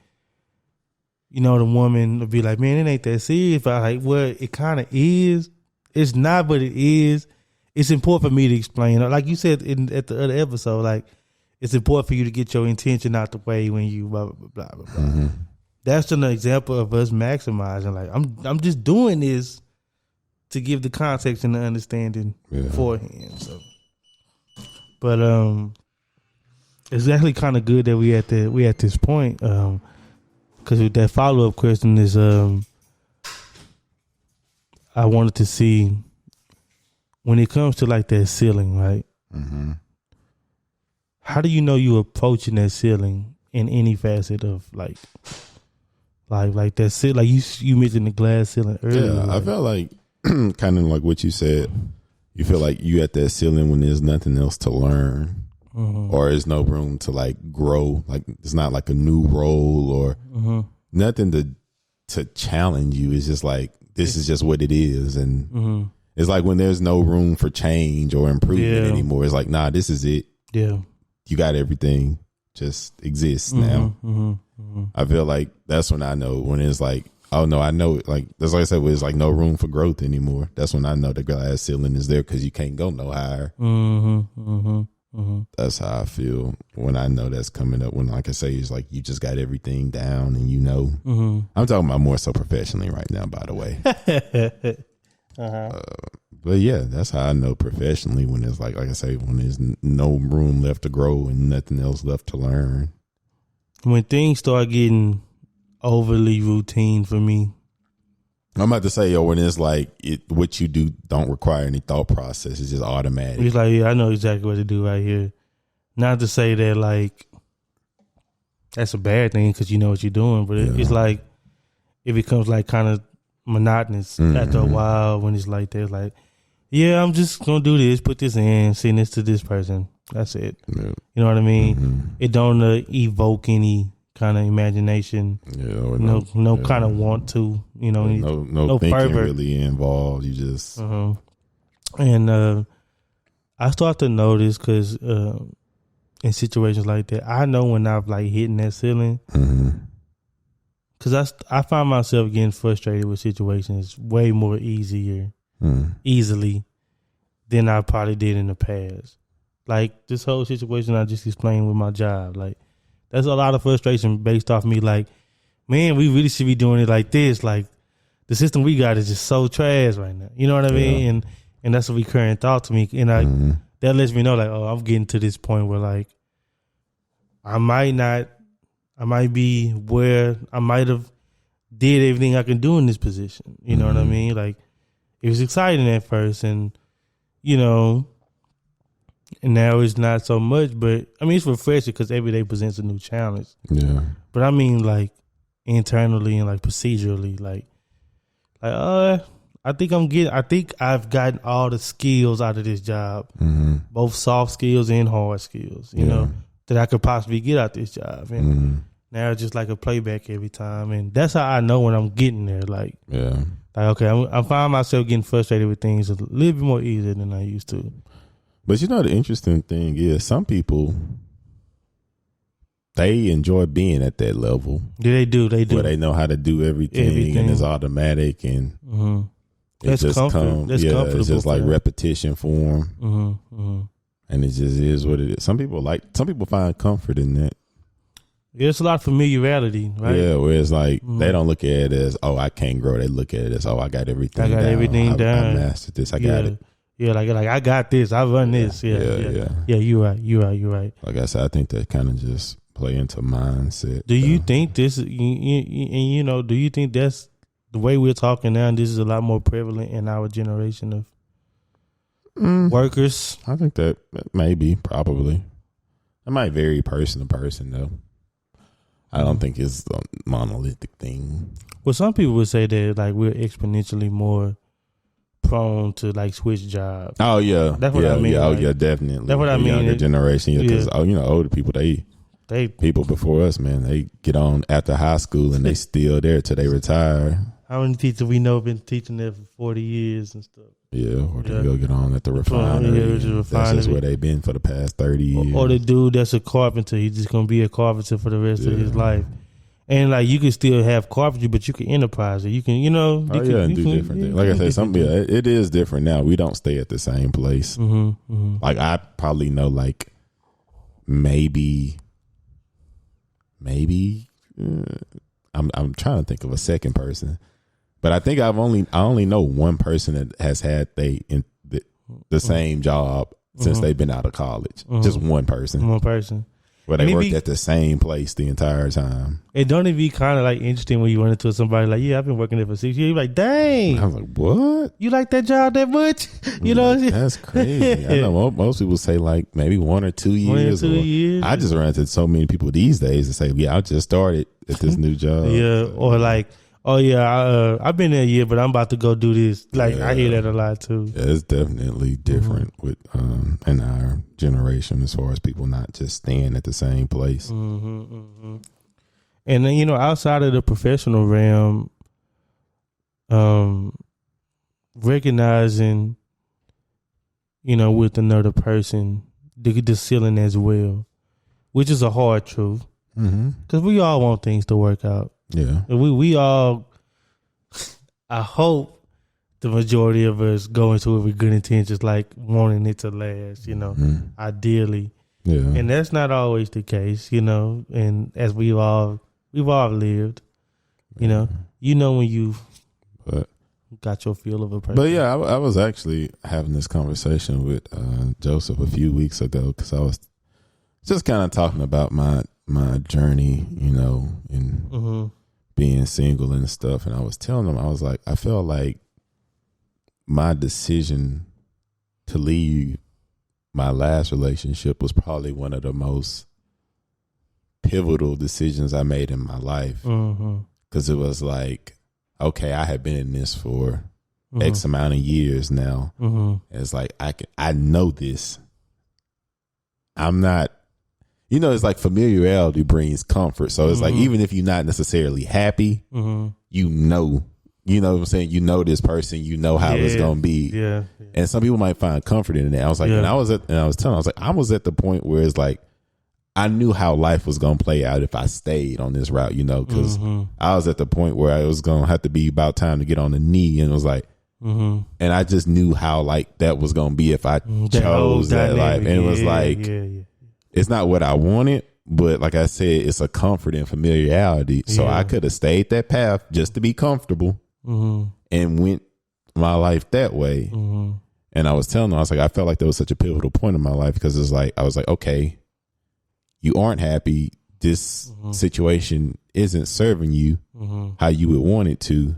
[SPEAKER 1] the woman will be like, man, it ain't that serious. But like, well, it kind of is. It's not, but it is. It's important for me to explain. Like you said at the other episode, like, it's important for you to get your intention out the way when you blah, blah, blah, blah, blah. That's an example of us maximizing. Like, I'm just doing this to give the context and the understanding beforehand. So, but it's actually kind of good that we at this point. Because with that follow up question is, I wanted to see when it comes to like that ceiling, right? How do you know you're approaching that ceiling in any facet of like that ceiling? Like you mentioned the glass ceiling earlier.
[SPEAKER 2] Yeah, I felt like kind of like what you said. You feel like you at that ceiling when there's nothing else to learn, or there's no room to like grow. Like it's not like a new role or nothing to challenge you. It's just like this is just what it is, and it's like when there's no room for change or improvement anymore. It's like, nah, this is it.
[SPEAKER 1] Yeah.
[SPEAKER 2] You got everything, just exists now. I feel like that's when I know when it's like, oh no, I know it. Like that's like I said, when it's like no room for growth anymore. That's when I know the glass ceiling is there because you can't go no higher. That's how I feel when I know that's coming up. When like I say, it's like you just got everything down, and I'm talking about more so professionally right now, by the way. But yeah, that's how I know professionally when it's like I say, when there's no room left to grow and nothing else left to learn.
[SPEAKER 1] When things start getting overly routine for me,
[SPEAKER 2] I'm about to say, when it's like what you do don't require any thought process. It's just automatic.
[SPEAKER 1] It's like, yeah, I know exactly what to do right here. Not to say that like that's a bad thing because you know what you're doing, but it's like it becomes like kind of monotonous after a while when it's like that. Like, yeah, I'm just gonna do this, put this in, send this to this person. That's it. Yeah. You know what I mean? It don't evoke any kind of imagination.
[SPEAKER 2] Yeah, or
[SPEAKER 1] no kind of want to.
[SPEAKER 2] No thinking
[SPEAKER 1] fervor.
[SPEAKER 2] really involved. You just
[SPEAKER 1] and I start to notice because in situations like that, I know when I've like hitting that ceiling. Because I find myself getting frustrated with situations way more easily than I probably did in the past. Like this whole situation I just explained with my job, like that's a lot of frustration based off me. Like, man, we really should be doing it like this. Like the system we got is just so trash right now. You know what I mean? And that's a recurring thought to me. And that lets me know like, oh, I'm getting to this point where like I might be where I might have did everything I can do in this position. You know what I mean? Like it was exciting at first and and now it's not so much, but I mean, it's refreshing because every day presents a new challenge.
[SPEAKER 2] Yeah.
[SPEAKER 1] But I mean, like internally and like procedurally, I think I've gotten all the skills out of this job, both soft skills and hard skills, you know, that I could possibly get out this job. And now it's just like a playback every time. And that's how I know when I'm getting there. Like okay, I find myself getting frustrated with things a little bit more easier than I used to.
[SPEAKER 2] But the interesting thing is some people, they enjoy being at that level.
[SPEAKER 1] Yeah, they do. Where
[SPEAKER 2] they know how to do everything. And it's automatic and
[SPEAKER 1] it's just comfortable.
[SPEAKER 2] It's just like repetition for them. And it just is what it is. Some people find comfort in that.
[SPEAKER 1] Yeah, it's a lot of familiarity, right?
[SPEAKER 2] Yeah, where it's like they don't look at it as, oh, I can't grow. They look at it as, oh, I got everything down. I mastered this. I got it.
[SPEAKER 1] Yeah, like I got this. I run this. Yeah. You're right.
[SPEAKER 2] Like I said, I think that kind of just play into mindset.
[SPEAKER 1] Do you think this? Do you think that's the way we're talking now? And this is a lot more prevalent in our generation of workers.
[SPEAKER 2] I think that maybe, probably. It might vary person to person, though. I don't think it's a monolithic thing.
[SPEAKER 1] Well, some people would say that like we're exponentially more prone to like switch jobs.
[SPEAKER 2] Oh yeah,
[SPEAKER 1] that's what I mean.
[SPEAKER 2] Yeah, like, definitely.
[SPEAKER 1] That's what I mean.
[SPEAKER 2] Younger generation, because older people, they people before us, man, they get on after high school and they still there till they retire.
[SPEAKER 1] How many teachers we know have been teaching there for 40 years and stuff?
[SPEAKER 2] Yeah, or they go get on at the refinery. That's just where they've been for the past 30 years.
[SPEAKER 1] Or the dude that's a carpenter, he's just gonna be a carpenter for the rest of his life. And like you can still have carpentry, but you can enterprise it. You can,
[SPEAKER 2] and do different things. Like I said, it is different now. We don't stay at the same place. Like I probably know, like maybe. I'm trying to think of a second person, but I think I only know one person that has had the same job since they've been out of college. Just one person. Where they worked at the same place the entire time.
[SPEAKER 1] It don't it be kind of like interesting when you run into somebody like, yeah, I've been working there for 6 years. You're like, dang.
[SPEAKER 2] I was like, what?
[SPEAKER 1] You like that job that much?
[SPEAKER 2] That's crazy. I know most people say like maybe 1 or 2 years.
[SPEAKER 1] 1 or 2 years.
[SPEAKER 2] I just run into so many people these days that say, yeah, I just started at this new job.
[SPEAKER 1] Yeah, or like, oh yeah, I've been there a year, but I'm about to go do this. Like I hear that a lot too.
[SPEAKER 2] Yeah, it's definitely different with in our generation as far as people not just staying at the same place.
[SPEAKER 1] And then outside of the professional realm, recognizing with another person the ceiling as well, which is a hard truth because we all want things to work out.
[SPEAKER 2] Yeah.
[SPEAKER 1] We all, I hope the majority of us go into it with good intentions, like wanting it to last, ideally. Yeah. And that's not always the case, and as we've all lived, when you got your feel of a person.
[SPEAKER 2] But yeah, I was actually having this conversation with Joseph a few weeks ago because I was just kind of talking about my journey, and being single and stuff. And I was telling him, I was like, I felt like my decision to leave my last relationship was probably one of the most pivotal decisions I made in my life. Because it was like, okay, I had been in this for X amount of years now. It's like, I know this. I'm not, you know, it's like familiarity brings comfort. So it's like, even if you're not necessarily happy, you know what I'm saying? You know this person, you know how it's going to be.
[SPEAKER 1] Yeah.
[SPEAKER 2] And some people might find comfort in that. I was like, I was at the point where it's like, I knew how life was going to play out if I stayed on this route, you know, because I was at the point where I was going to have to be about time to get on the knee. And it was like, and I just knew how like that was going to be if I chose that life. And it was like, it's not what I wanted, but like I said, it's a comfort and familiarity. So I could have stayed that path just to be comfortable and went my life that way. And I was telling them, I was like, I felt like there was such a pivotal point in my life because it's like, I was like, okay, you aren't happy. This situation isn't serving you how you would want it to.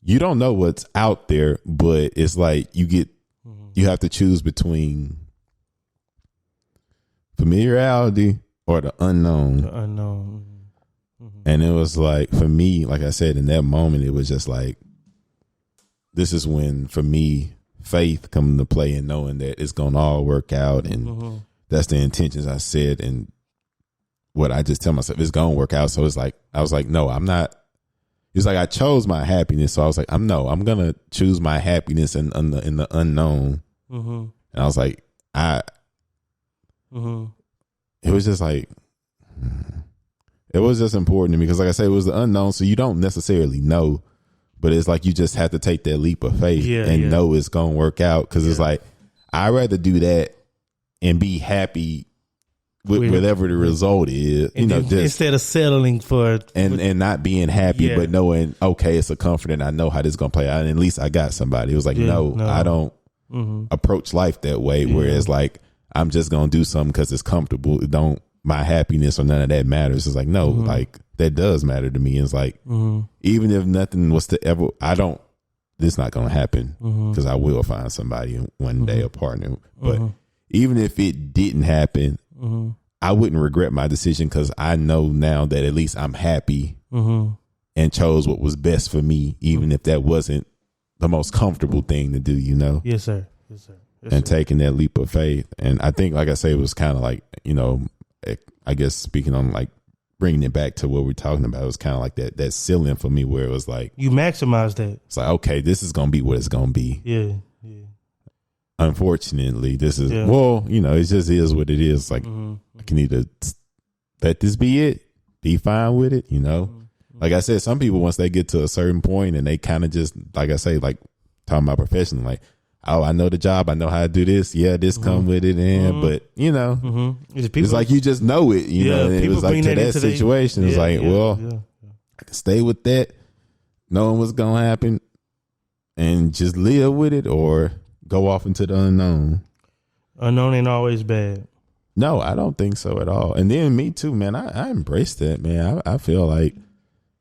[SPEAKER 2] You don't know what's out there, but it's like you have to choose between familiarity or the unknown.
[SPEAKER 1] The unknown.
[SPEAKER 2] And it was like, for me, like I said, in that moment, it was just like, this is when, for me, faith come into play and knowing that it's going to all work out. And that's the intentions I said. And what I just tell myself, it's going to work out. So it's like, I was like, no, I'm not. It's like I chose my happiness. So I was like, I'm going to choose my happiness in the unknown. And I was like, it was just like, it was just important to me because, like I said, it was the unknown. So you don't necessarily know, but it's like you just have to take that leap of faith and know it's going to work out. Because it's like, I'd rather do that and be happy with whatever the result is, you know, just
[SPEAKER 1] instead of settling for
[SPEAKER 2] and not being happy, but knowing, okay, it's a comfort and I know how this is going to play out. And at least I got somebody. It was like, no, I don't approach life that way where it's like, I'm just going to do something because it's comfortable. My happiness or none of that matters. It's like, no, like that does matter to me. It's like, even if nothing was to ever, this not going to happen because I will find somebody one day, a partner. But even if it didn't happen, I wouldn't regret my decision because I know now that at least I'm happy and chose what was best for me, even if that wasn't the most comfortable thing to do, you know?
[SPEAKER 1] Yes, sir. Yes, sir. Yes,
[SPEAKER 2] and
[SPEAKER 1] sir.
[SPEAKER 2] taking that leap of faith. And I think, like I say, it was kind of like, you know, I guess speaking on like bringing it back to what we're talking about, it was kind of like that ceiling for me where it was like,
[SPEAKER 1] you maximize that.
[SPEAKER 2] It's like, okay, this is going to be what it's going to be.
[SPEAKER 1] Yeah.
[SPEAKER 2] Unfortunately, this is, well, you know, it just is what it is. Like, I can either let this be it, be fine with it, you know? Like I said, some people, once they get to a certain point and they kind of just, like I say, like talking about professional, like, oh, I know the job, I know how to do this. Yeah, this come with it, and but you know, it's like you just know it. You know, and it was like to that situation. It's like, well, I can stay with that, knowing what's gonna happen, and just live with it, or go off into the unknown.
[SPEAKER 1] Unknown ain't always bad.
[SPEAKER 2] No, I don't think so at all. And then me too, man. I embrace that, man. I feel like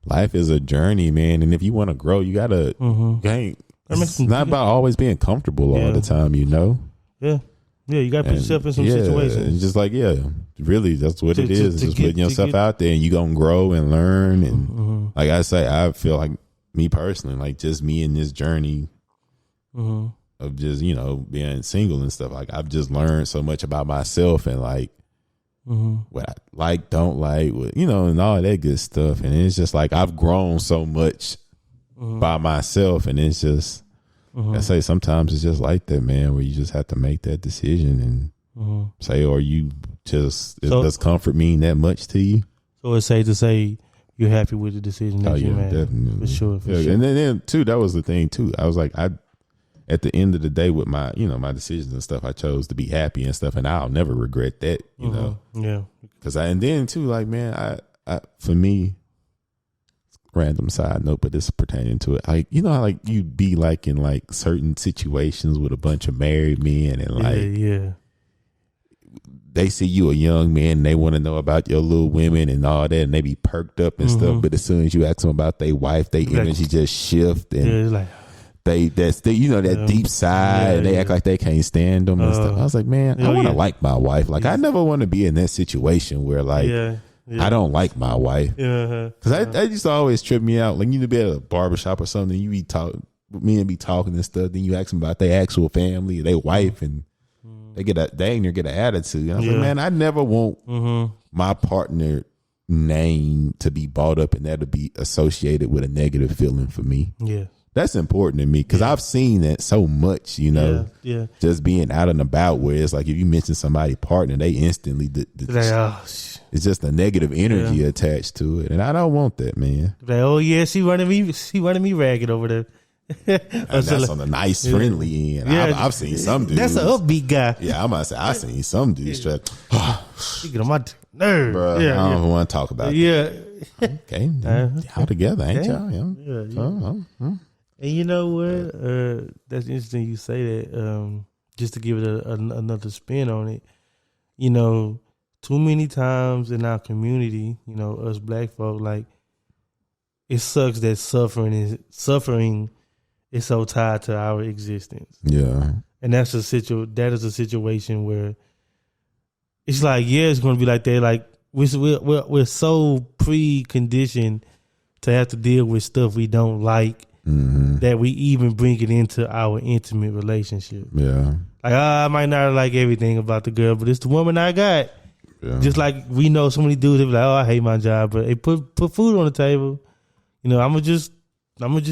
[SPEAKER 2] life is a journey, man. And if you want to grow, you gotta. It's not about always being comfortable all the time, you know. Yeah,
[SPEAKER 1] you got to put yourself in some situations.
[SPEAKER 2] And just like, really, that's what it is. Just putting yourself out there, and you gonna grow and learn. And like I say, I feel like me personally, like just me in this journey of just, you know, being single and stuff. Like I've just learned so much about myself and like what I like, don't like, you know, and all that good stuff. And it's just like I've grown so much by myself, and it's just I say sometimes it's just like that, man, where you just have to make that decision and say, or you just does comfort mean that much to you? So
[SPEAKER 1] it's safe to say you're happy with the decision that you made. Definitely. For sure.
[SPEAKER 2] And then too, that was the thing too. I was like, at the end of the day with my, you know, my decisions and stuff, I chose to be happy and stuff, and I'll never regret that, you know. Yeah. Because and then too, like, man, I for me, random side note, but this is pertaining to it. Like, you know how like you be like in like certain situations with a bunch of married men and like they see you a young man and they want to know about your little women and all that, and they be perked up and stuff. But as soon as you ask them about their wife, they energy just shift and like that's the, you know, that deep side, and they act like they can't stand them and stuff. I was like, man, I want to like my wife. Like I never want to be in that situation where like I don't like my wife. Because I used to always trip me out. Like, you be at a barbershop or something, you be talking and stuff, then you ask them about their actual family, their wife, and they dang near get an attitude. And I was like, man, I never want my partner name to be brought up and that to be associated with a negative feeling for me.
[SPEAKER 1] Yeah.
[SPEAKER 2] That's important to me because I've seen that so much, you know, just being out and about where it's like if you mention somebody's partner, they instantly, it's just a negative energy attached to it. And I don't want that, man.
[SPEAKER 1] Oh, yeah, she running me ragged over there.
[SPEAKER 2] And that's on the nice, friendly end. I've seen some dudes.
[SPEAKER 1] That's an upbeat guy.
[SPEAKER 2] Yeah, I'm about to say, I've seen some dudes try
[SPEAKER 1] you get on my nerve.
[SPEAKER 2] Bro, I don't even want to talk about that. Okay. Y'all together, ain't y'all?
[SPEAKER 1] And you know what? That's interesting you say that. Just to give it another spin on it, you know, too many times in our community, you know, us black folk, like, it sucks that suffering is so tied to our existence. Yeah, and that is a situation where it's like, it's going to be like that. Like we're so preconditioned to have to deal with stuff we don't like. That we even bring it into our intimate relationship. Yeah. Like, I might not like everything about the girl, but it's the woman I got. Yeah. Just like we know so many dudes that be like, I hate my job, but they put food on the table. You know, I'm gonna just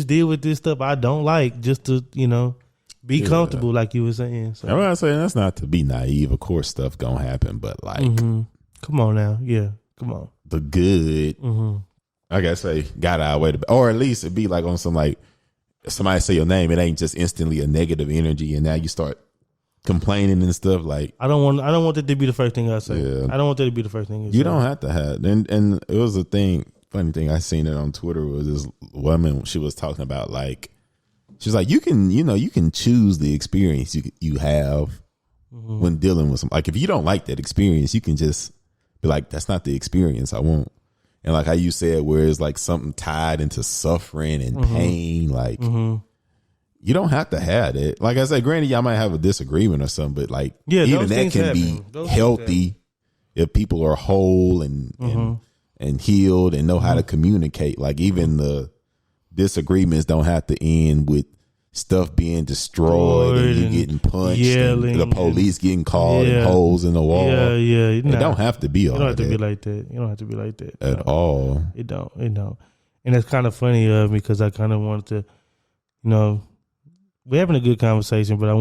[SPEAKER 1] deal with this stuff I don't like just to, you know, be comfortable, like you were saying. So.
[SPEAKER 2] I'm not saying that's not to be naive. Of course stuff gonna happen, but like
[SPEAKER 1] come on now. Yeah. Come on.
[SPEAKER 2] The good I gotta say, got our way to, or at least it'd be like on some like somebody say your name, it ain't just instantly a negative energy, and now you start complaining and stuff. Like
[SPEAKER 1] I don't want that to be the first thing I say. Yeah. I don't want that to be the first thing
[SPEAKER 2] you don't have to have. And it was a funny thing I seen it on Twitter was this woman. She was talking about like she's like you can choose the experience you have when dealing with some. Like if you don't like that experience, you can just be like, that's not the experience I want. And like how you said, where it's like something tied into suffering and pain, like you don't have to have it. Like I said, granted, y'all might have a disagreement or something, but like even that can be healthy if people are whole and healed and know how to communicate. Like even the disagreements don't have to end with stuff being destroyed and you getting punched and the police getting called and holes in the wall. It don't have to be all that.
[SPEAKER 1] You don't have to be like that. You don't have to be like that.
[SPEAKER 2] At all.
[SPEAKER 1] It don't. And it's kind of funny because I kind of wanted to, you know, we're having a good conversation, but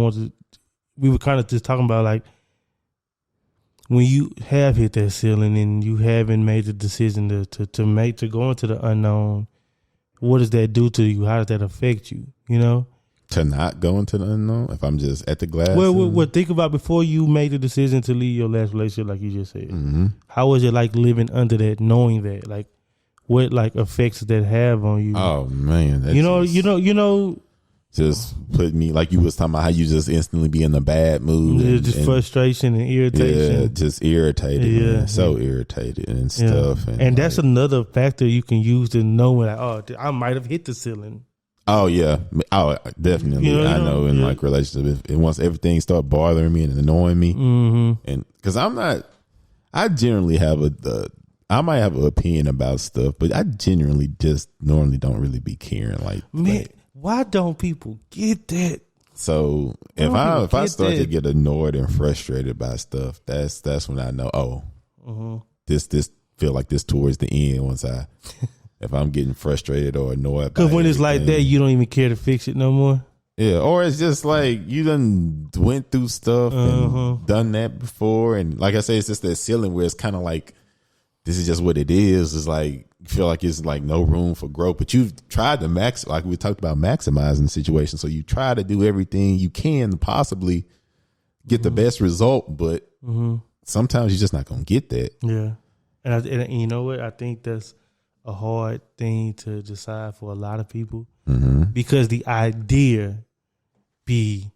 [SPEAKER 1] we were kind of just talking about like when you have hit that ceiling and you haven't made the decision to go into the unknown, what does that do to you? How does that affect you? You know?
[SPEAKER 2] To not go into the unknown if I'm just at the glass?
[SPEAKER 1] Well, think about before you made the decision to leave your last relationship, like you just said. How was it like living under that, knowing that? Like, what like effects did that have on you?
[SPEAKER 2] Oh man,
[SPEAKER 1] you know,
[SPEAKER 2] just put me like you was talking about how you just instantly be in a bad mood,
[SPEAKER 1] just frustration and irritation.
[SPEAKER 2] Yeah, just irritated, man. So irritated and stuff.
[SPEAKER 1] And that's another factor you can use to know like, oh, I might have hit the ceiling.
[SPEAKER 2] Oh yeah, definitely. I know in like relationships, once everything start bothering me and annoying me, and because I generally have I might have an opinion about stuff, but I genuinely just normally don't really be caring. Like,
[SPEAKER 1] man, why don't people get that?
[SPEAKER 2] So if I start to get annoyed and frustrated by stuff, that's when I know. This feel like this towards the end once I. If I'm getting frustrated or annoyed,
[SPEAKER 1] because when it's like that, you don't even care to fix it no more.
[SPEAKER 2] Yeah, or it's just like you done went through stuff and done that before, and like I say, it's just that ceiling where it's kind of like this is just what it is. It's like you feel like it's like no room for growth, but you've tried to like we talked about maximizing the situation, so you try to do everything you can to possibly get the best result, but sometimes you're just not gonna get that.
[SPEAKER 1] Yeah, and you know what? I think that's a hard thing to decide for a lot of people because the idea be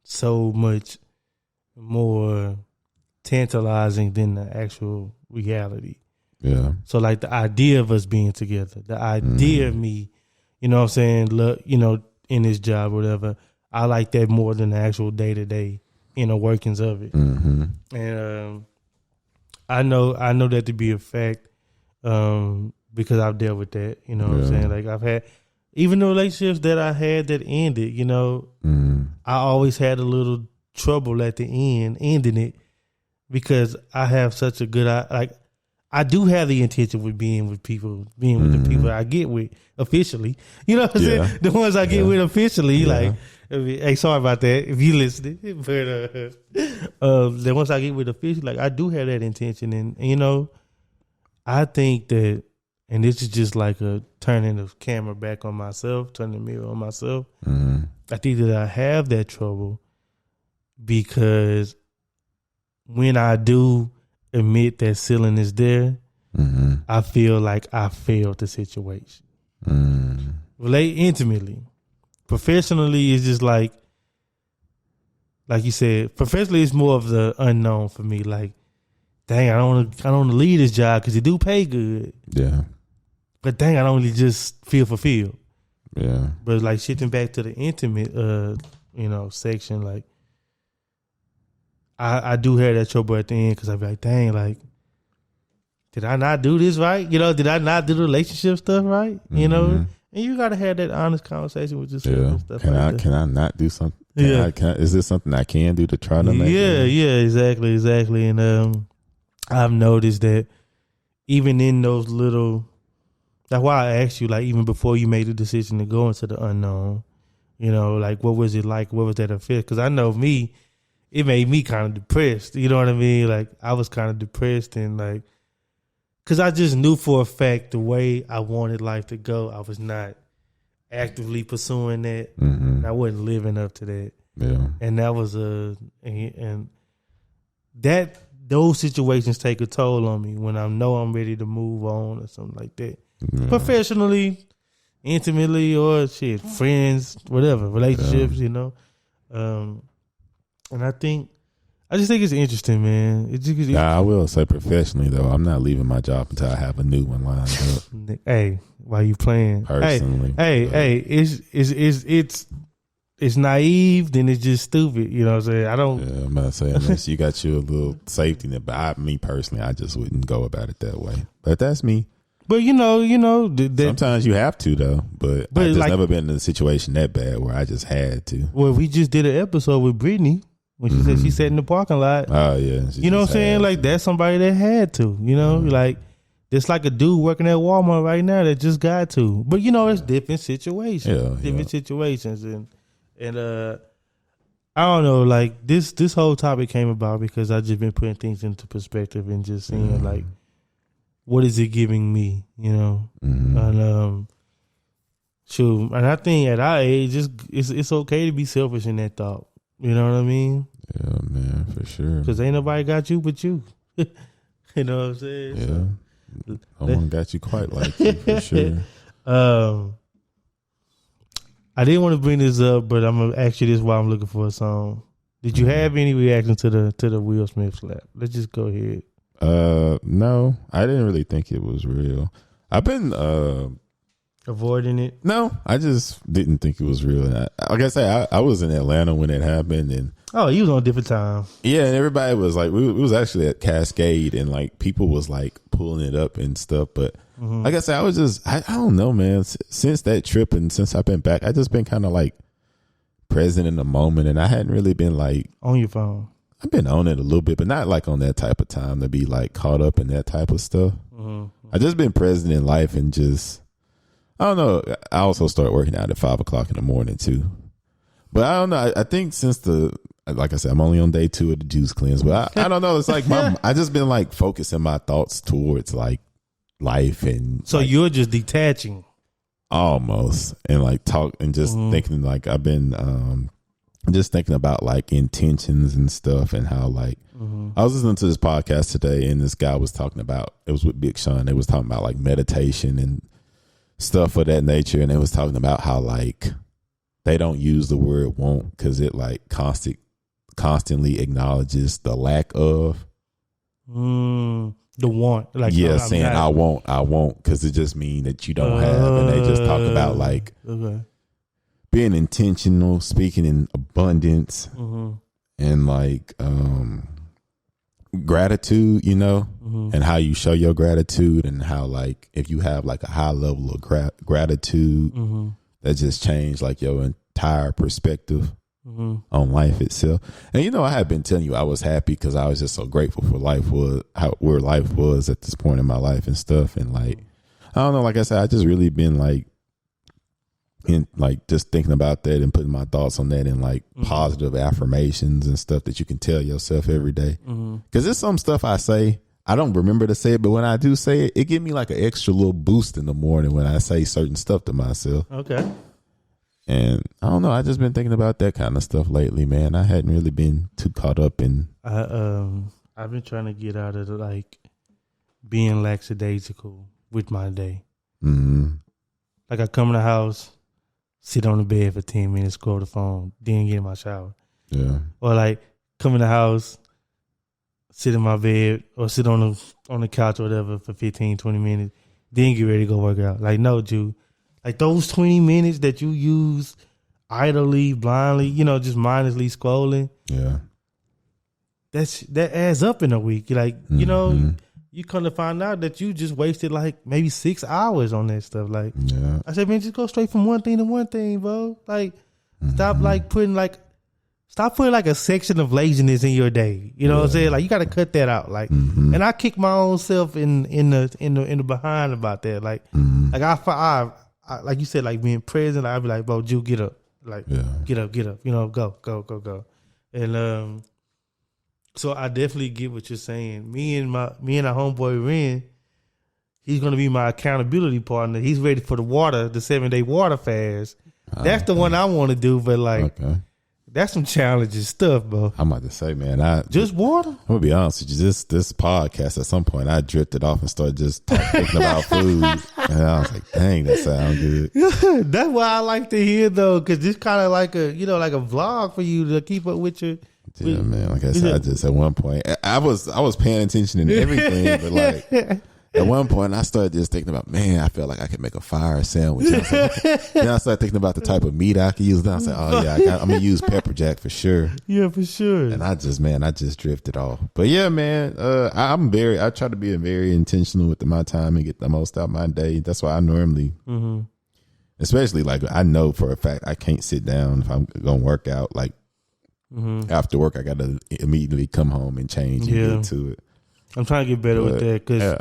[SPEAKER 1] so much more tantalizing than the actual reality. Yeah. So like the idea of us being together, the idea of me, you know what I'm saying, look, you know, in this job or whatever, I like that more than the actual day to day inner workings of it. And I know that to be a fact. Because I've dealt with that, you know what I'm saying? Like I've had, even the relationships that I had that ended, you know, I always had a little trouble at the ending it, because I have such a good I do have the intention with being with people, being with the people I get with officially. You know what I'm saying? The ones I get with officially, like, hey, sorry about that if you listening, but the ones I get with officially, like, I do have that intention, and you know, I think that, and this is just like a turning the camera back on myself, turning the mirror on myself. I think that I have that trouble because when I do admit that ceiling is there, I feel like I failed the situation. Relate intimately. Professionally, it's just like you said, professionally, it's more of the unknown for me. Like, dang, I don't want to leave this job because it do pay good. Yeah. But dang, I don't really just feel fulfilled. Yeah. But like shifting back to the intimate, section, like, I do have that trouble at the end because I be like, dang, like, did I not do this right? You know, did I not do the relationship stuff right? You know, and you got to have that honest conversation with yourself. And stuff
[SPEAKER 2] can I not do something? Is this something I can do to try to make?
[SPEAKER 1] Exactly. And I've noticed that even in those little, that's why I asked you, like, even before you made the decision to go into the unknown, you know, like, what was it like? What was that effect? Because I know me, it made me kind of depressed. You know what I mean? Like, I was kind of depressed, and like, because I just knew for a fact the way I wanted life to go, I was not actively pursuing that. I wasn't living up to that. Yeah. And that was and that, those situations take a toll on me when I know I'm ready to move on or something like that. Yeah. Professionally, intimately, or shit, friends, whatever, relationships, you know. And I just think it's interesting, man.
[SPEAKER 2] I will say professionally though, I'm not leaving my job until I have a new one lined up.
[SPEAKER 1] Hey, while you playing?
[SPEAKER 2] Personally,
[SPEAKER 1] it's naive, then it's just stupid. You know what I'm saying? I don't.
[SPEAKER 2] Yeah, I'm about to say, unless you got you a little safety net, but me personally, I just wouldn't go about it that way. But that's me.
[SPEAKER 1] But you know,
[SPEAKER 2] sometimes you have to though. But I just never been in a situation that bad where I just had to.
[SPEAKER 1] Well, we just did an episode with Brittany when she said she sat in the parking lot.
[SPEAKER 2] Oh yeah,
[SPEAKER 1] you know what I'm saying? Like, that's somebody that had to. You know, like, it's like a dude working at Walmart right now that just got to. But you know, it's different situations, situations, and I don't know. Like, this whole topic came about because I just been putting things into perspective and just seeing like, what is it giving me, you know? And shoot, and I think at our age, it's okay to be selfish in that thought. You know what I mean?
[SPEAKER 2] Yeah, man, for sure.
[SPEAKER 1] Because ain't nobody got you but you. You know what I'm saying?
[SPEAKER 2] Yeah, so, no one got you quite like you, for sure.
[SPEAKER 1] I didn't want to bring this up, but I'm gonna ask you this while I'm looking for a song. Did you have any reaction to the Will Smith slap? Let's just go ahead.
[SPEAKER 2] No, I didn't really think it was real. I've been
[SPEAKER 1] avoiding it.
[SPEAKER 2] No, I just didn't think it was real. And like I say, I was in Atlanta when it happened, and
[SPEAKER 1] you was on a different time.
[SPEAKER 2] Yeah, and everybody was like, we was actually at Cascade, and like people was like pulling it up and stuff. But like I said, I was just I don't know, man. Since that trip and since I've been back, I just been kind of like present in the moment, and I hadn't really been like
[SPEAKER 1] on your phone.
[SPEAKER 2] I've been on it a little bit, but not like on that type of time to be like caught up in that type of stuff. I just been present in life and just, I don't know. I also started working out at 5 o'clock in the morning too. But I don't know. I think since like I said, I'm only on day 2 of the juice cleanse, but I don't know. It's like I just been like focusing my thoughts towards like life. And
[SPEAKER 1] so
[SPEAKER 2] like,
[SPEAKER 1] you're just detaching
[SPEAKER 2] almost, and like talk and just thinking like I've been, just thinking about like intentions and stuff, and how like I was listening to this podcast today, and this guy was talking about, it was with Big Sean. They was talking about like meditation and stuff of that nature, and they was talking about how like they don't use the word want because it like constantly acknowledges the lack of
[SPEAKER 1] the want. Like,
[SPEAKER 2] saying I won't because it just mean that you don't have, and they just talk about like being intentional, speaking in abundance, and like gratitude, you know, and how you show your gratitude, and how like if you have like a high level of gratitude, that just changed like your entire perspective on life itself. And I had been telling you I was happy because I was just so grateful for where life was at this point in my life and stuff. And like, I don't know, like I said, I just really been like just thinking about that and putting my thoughts on that and like positive affirmations and stuff that you can tell yourself every day. Because there's some stuff I say, I don't remember to say it, but when I do say it, it gives me like an extra little boost in the morning when I say certain stuff to myself.
[SPEAKER 1] Okay.
[SPEAKER 2] And I don't know, I just been thinking about that kind of stuff lately, man. I hadn't really been too caught up in.
[SPEAKER 1] I've been trying to get out of like being lackadaisical with my day. Like I come in the house, sit on the bed for 10 minutes, scroll the phone, then get in my shower.
[SPEAKER 2] Yeah.
[SPEAKER 1] Or like come in the house, sit in my bed or sit on the couch or whatever for 15, 20 minutes, then get ready to go work out. Like, no, Jew. Like those 20 minutes that you use idly, blindly, just mindlessly scrolling.
[SPEAKER 2] Yeah.
[SPEAKER 1] That adds up in a week. Like, you come to find out that you just wasted like maybe 6 hours on that stuff. Like,
[SPEAKER 2] yeah.
[SPEAKER 1] I said, man, just go straight from one thing to one thing, bro. Like, stop putting like a section of laziness in your day. You know what I'm saying? Like, you got to cut that out. Like, and I kick my own self in the behind about that. Like, like I like you said, like being present. I'd be like, bro, Jew, get up. Like, get up. Go. And so I definitely get what you're saying. Me and our homeboy Ren, he's gonna be my accountability partner. He's ready for the 7-day water fast. That's the one I want to do, but like, that's some challenging stuff, bro.
[SPEAKER 2] I'm about to say, man,
[SPEAKER 1] just water. I'm
[SPEAKER 2] gonna be honest with you. This podcast, at some point, I drifted off and started just thinking about food, and I was like, "Dang, that sounds good."
[SPEAKER 1] That's what I like to hear, though, because it's kind of like a vlog for you to keep up with your.
[SPEAKER 2] Yeah, man. Like I said, I just at one point I was paying attention in everything, but like. At one point, I started just thinking about, man, I feel like I could make a fire sandwich. Then I started thinking about the type of meat I could use. Then I said, oh, yeah, I'm going to use pepper jack for sure.
[SPEAKER 1] Yeah, for sure.
[SPEAKER 2] And I just drifted off. But yeah, man, I try to be very intentional with my time and get the most out of my day. That's why I normally, especially like I know for a fact I can't sit down if I'm going to work out. Like after work, I got to immediately come home and change and get to it.
[SPEAKER 1] I'm trying to get better with that because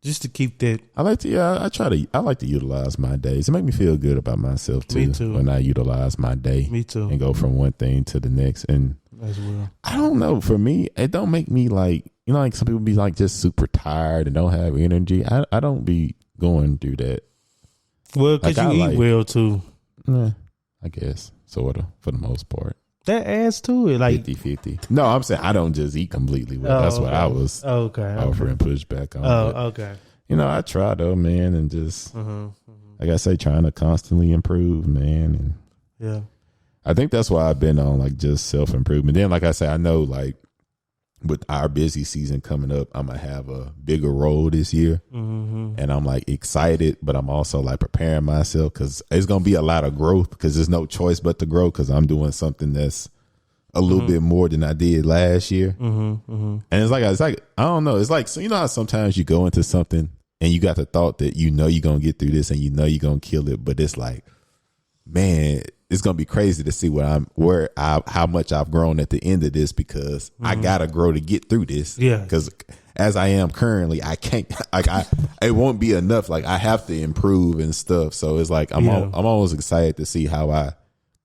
[SPEAKER 1] just to keep that.
[SPEAKER 2] I like to utilize my days. It make me feel good about myself too.
[SPEAKER 1] Me too.
[SPEAKER 2] When I utilize my day.
[SPEAKER 1] Me too.
[SPEAKER 2] And go from one thing to the next. And
[SPEAKER 1] as well. I
[SPEAKER 2] don't know. For me, it don't make me like, like some people be like just super tired and don't have energy. I don't be going through that.
[SPEAKER 1] Well, because you eat well too.
[SPEAKER 2] I guess. Sort of, for the most part.
[SPEAKER 1] That adds to it, like
[SPEAKER 2] 50-50. No, I'm saying I don't just eat completely well. That's what I was offering pushback on.
[SPEAKER 1] Okay.
[SPEAKER 2] I try though, man, and just like I say, trying to constantly improve, man. And I think that's why I've been on like just self improvement. Then, like I say, I know like with our busy season coming up, I'm gonna have a bigger role this year, and I'm like excited, but I'm also like preparing myself because it's gonna be a lot of growth because there's no choice but to grow because I'm doing something that's a little bit more than I did last year, and it's like I don't know, it's like so how sometimes you go into something and you got the thought that you're gonna get through this and you're gonna kill it, but it's like, man, it's gonna be crazy to see how much I've grown at the end of this because I gotta grow to get through this.
[SPEAKER 1] Yeah.
[SPEAKER 2] Because as I am currently, I can't. Like it won't be enough. Like I have to improve and stuff. So it's like I'm always excited to see how I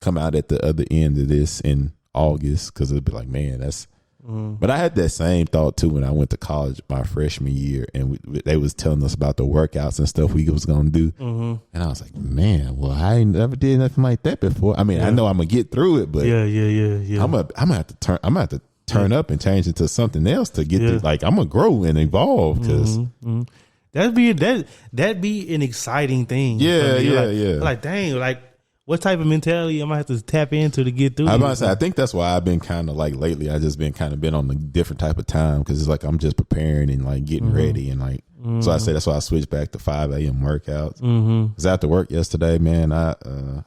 [SPEAKER 2] come out at the other end of this in August because it'll be like, man, that's. But I had that same thought too when I went to college my freshman year, and they was telling us about the workouts and stuff we was gonna do, and I was like, man, well, I ain't never did nothing like that before. I mean, I know I'm gonna get through it, but I'm gonna have to turn up and change into something else to get to, like I'm gonna grow and evolve because.
[SPEAKER 1] That'd be an exciting thing. Like dang, like what type of mentality am I have to tap into to get through?
[SPEAKER 2] I about to say, I think that's why I've been kind of like lately. I just been on a different type of time because it's like I'm just preparing and like getting ready and like. So I say that's why I switched back to 5 a.m. workouts. Because after work yesterday, man, I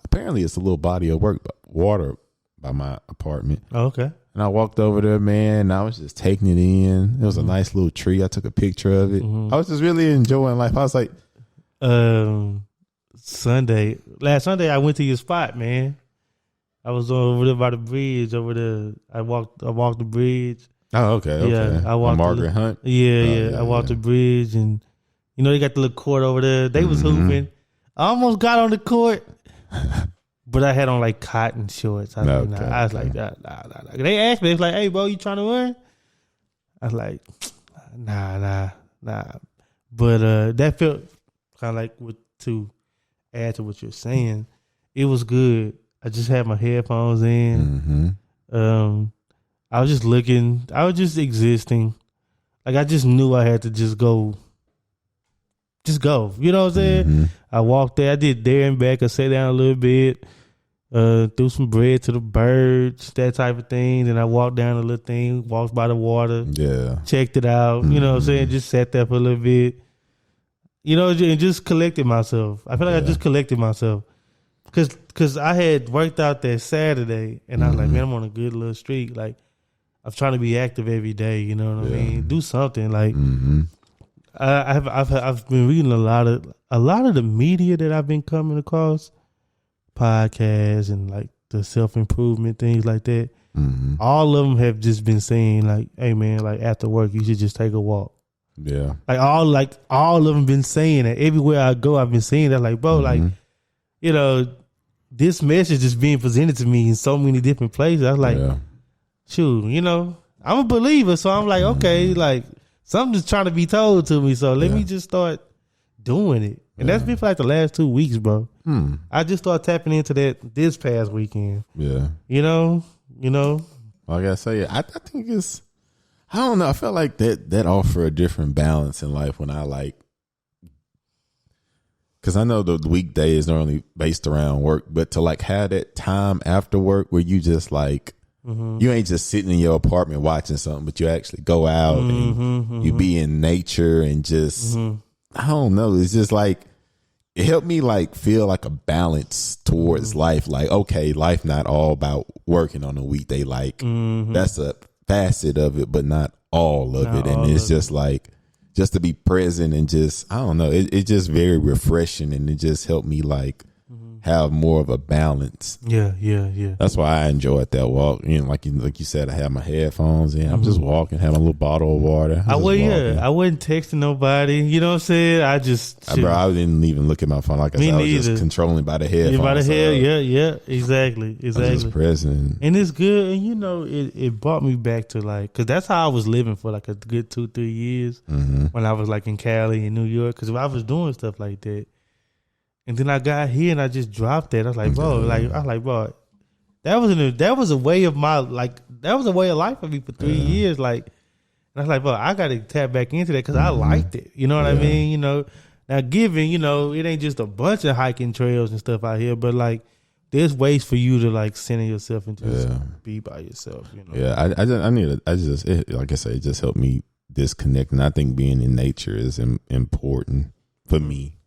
[SPEAKER 2] apparently it's a little body of water by my apartment.
[SPEAKER 1] Oh, okay.
[SPEAKER 2] And I walked over there, man, and I was just taking it in. It was a nice little tree. I took a picture of it. I was just really enjoying life. I was like,
[SPEAKER 1] last Sunday I went to your spot, man. I was over there by the bridge over there. I walked the bridge.
[SPEAKER 2] Oh, okay.
[SPEAKER 1] Yeah, I walked
[SPEAKER 2] Margaret Hunt.
[SPEAKER 1] Yeah. I walked the bridge, and they got the little court over there. They was hooping. I almost got on the court, but I had on like cotton shorts. I was like, nah. They asked me, they was like, "Hey, bro, you trying to run?" I was like, nah. But that felt kind of like to add to what you're saying. It was good. I just had my headphones in. I was just looking. I was just existing. Like I just knew I had to just go. Just go. You know what I'm saying? I walked there. I did there and back. I sat down a little bit. Threw some bread to the birds, that type of thing. Then I walked down a little thing, walked by the water. Yeah. Checked it out. You know what I'm saying? Just sat there for a little bit. And just collected myself. I feel like I just collected myself. Cause I had worked out that Saturday, and I was like, man, I'm on a good little streak. Like, I'm trying to be active every day. You know what I mean? Do something. Like, I've been reading a lot of the media that I've been coming across, podcasts and like the self-improvement things like that. All of them have just been saying like, hey man, like after work you should just take a walk. Yeah. Like all of them been saying that. Everywhere I go I've been saying that, like, bro, like, this message is being presented to me in so many different places. I was like, shoot, I'm a believer, so I'm like, okay, like something's trying to be told to me, so let me just start doing it. And that's been for like the last 2 weeks, bro. I just started tapping into that this past weekend. Yeah.
[SPEAKER 2] Like I say, I think it's, I don't know, I felt like that offer a different balance in life when I like, because I know the weekday is normally based around work, but to like have that time after work where you just like, you ain't just sitting in your apartment watching something, but you actually go out and you be in nature and just, I don't know, it's just like, it helped me like feel like a balance towards life. Like, okay, life not all about working on a weekday. Like that's a facet of it, but not all of it. And it's just like, just to be present and just, I don't know, it's just very refreshing, and it just helped me like have more of a balance. Yeah. That's why I enjoyed that walk. Like you said, I have my headphones in. I'm just walking, having a little bottle of water.
[SPEAKER 1] I wasn't texting nobody. You know what I'm saying? I
[SPEAKER 2] didn't even look at my phone. Like I said, I was just controlling by the headphones.
[SPEAKER 1] By the head, yeah, exactly.
[SPEAKER 2] I was just present.
[SPEAKER 1] And it's good. And it brought me back to like, cause that's how I was living for like a good 2-3 years when I was like in Cali and New York. Cause I was doing stuff like that. And then I got here and I just dropped it. I was like, bro, that was a way of my, like, that was a way of life for me for 3 years. Like, and I was like, bro, I got to tap back into that because I liked it. You know what I mean? Now given, it ain't just a bunch of hiking trails and stuff out here, but like, there's ways for you to like center yourself and just be by yourself.
[SPEAKER 2] Yeah, like I said, it just helped me disconnect. And I think being in nature is important for me.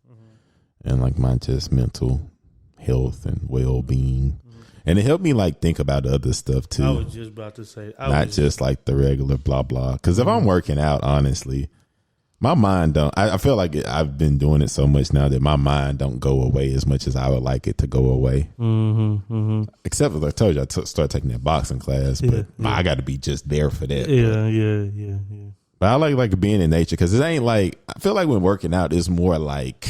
[SPEAKER 2] And like my just mental health and well-being. And it helped me like think about other stuff too.
[SPEAKER 1] I was just about to say.
[SPEAKER 2] Not just like the regular blah, blah. Because if I'm working out, honestly, my mind don't, I feel like I've been doing it so much now that my mind don't go away as much as I would like it to go away. Except as I told you, I started taking that boxing class, but I got to be just there for that.
[SPEAKER 1] Yeah.
[SPEAKER 2] But I like being in nature because it ain't like, I feel like when working out, it's more like,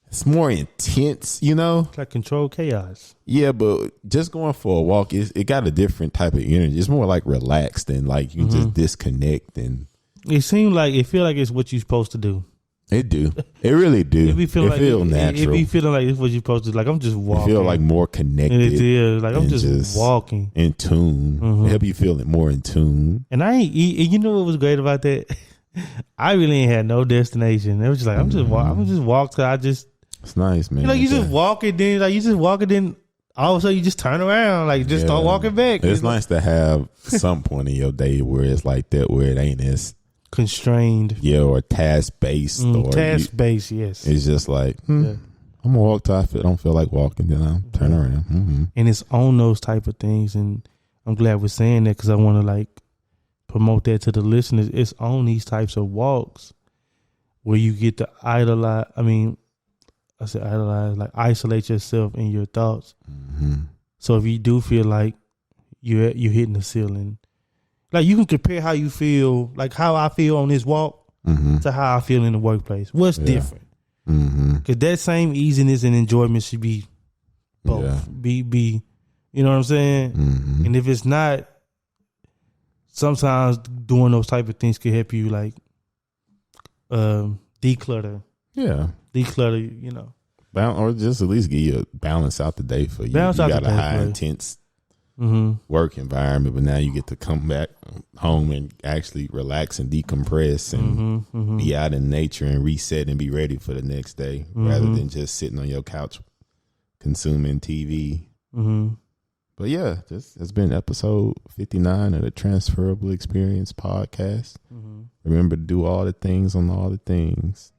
[SPEAKER 2] it's more intense, It's
[SPEAKER 1] like controlled chaos.
[SPEAKER 2] Yeah, but just going for a walk, it got a different type of energy. It's more like relaxed and like you can just disconnect. And
[SPEAKER 1] it feel like it's what you're supposed to do.
[SPEAKER 2] It do. It really do. It feel natural.
[SPEAKER 1] It be feeling like it's what you're supposed to do. Like I'm just walking.
[SPEAKER 2] You feel like more connected.
[SPEAKER 1] It is. Like I'm just walking.
[SPEAKER 2] In tune. It help you feel more in tune.
[SPEAKER 1] And I ain't eat. You know what was great about that? I really ain't had no destination. It was just like I'm just walk till I just.
[SPEAKER 2] It's nice, man.
[SPEAKER 1] You just walk it, then all of a sudden you just turn around, like just start walking back.
[SPEAKER 2] It's nice to have some point in your day where it's like that, where it ain't as
[SPEAKER 1] constrained.
[SPEAKER 2] Yeah, or task based.
[SPEAKER 1] Task based, yes.
[SPEAKER 2] It's just like, I'm gonna walk till I don't feel like walking, then I'll turn around.
[SPEAKER 1] And it's on those type of things, and I'm glad we're saying that because I want to like promote that to the listeners. It's on these types of walks where you get to idolize, like isolate yourself in your thoughts So if you do feel like you're hitting the ceiling, like you can compare how you feel, like how I feel on this walk to how I feel in the workplace. What's different? Because that same easiness and enjoyment should be both. Yeah. Be, you know what I'm saying? And if it's not, sometimes doing those type of things can help you like declutter. Yeah. Declutter, you know.
[SPEAKER 2] Or just at least give you a balance out the day for you. You got a high intense work environment, but now you get to come back home and actually relax and decompress and be out in nature and reset and be ready for the next day rather than just sitting on your couch consuming TV. But yeah, this has been episode 59 of the Transferable Experience podcast. Remember to do all the things on all the things.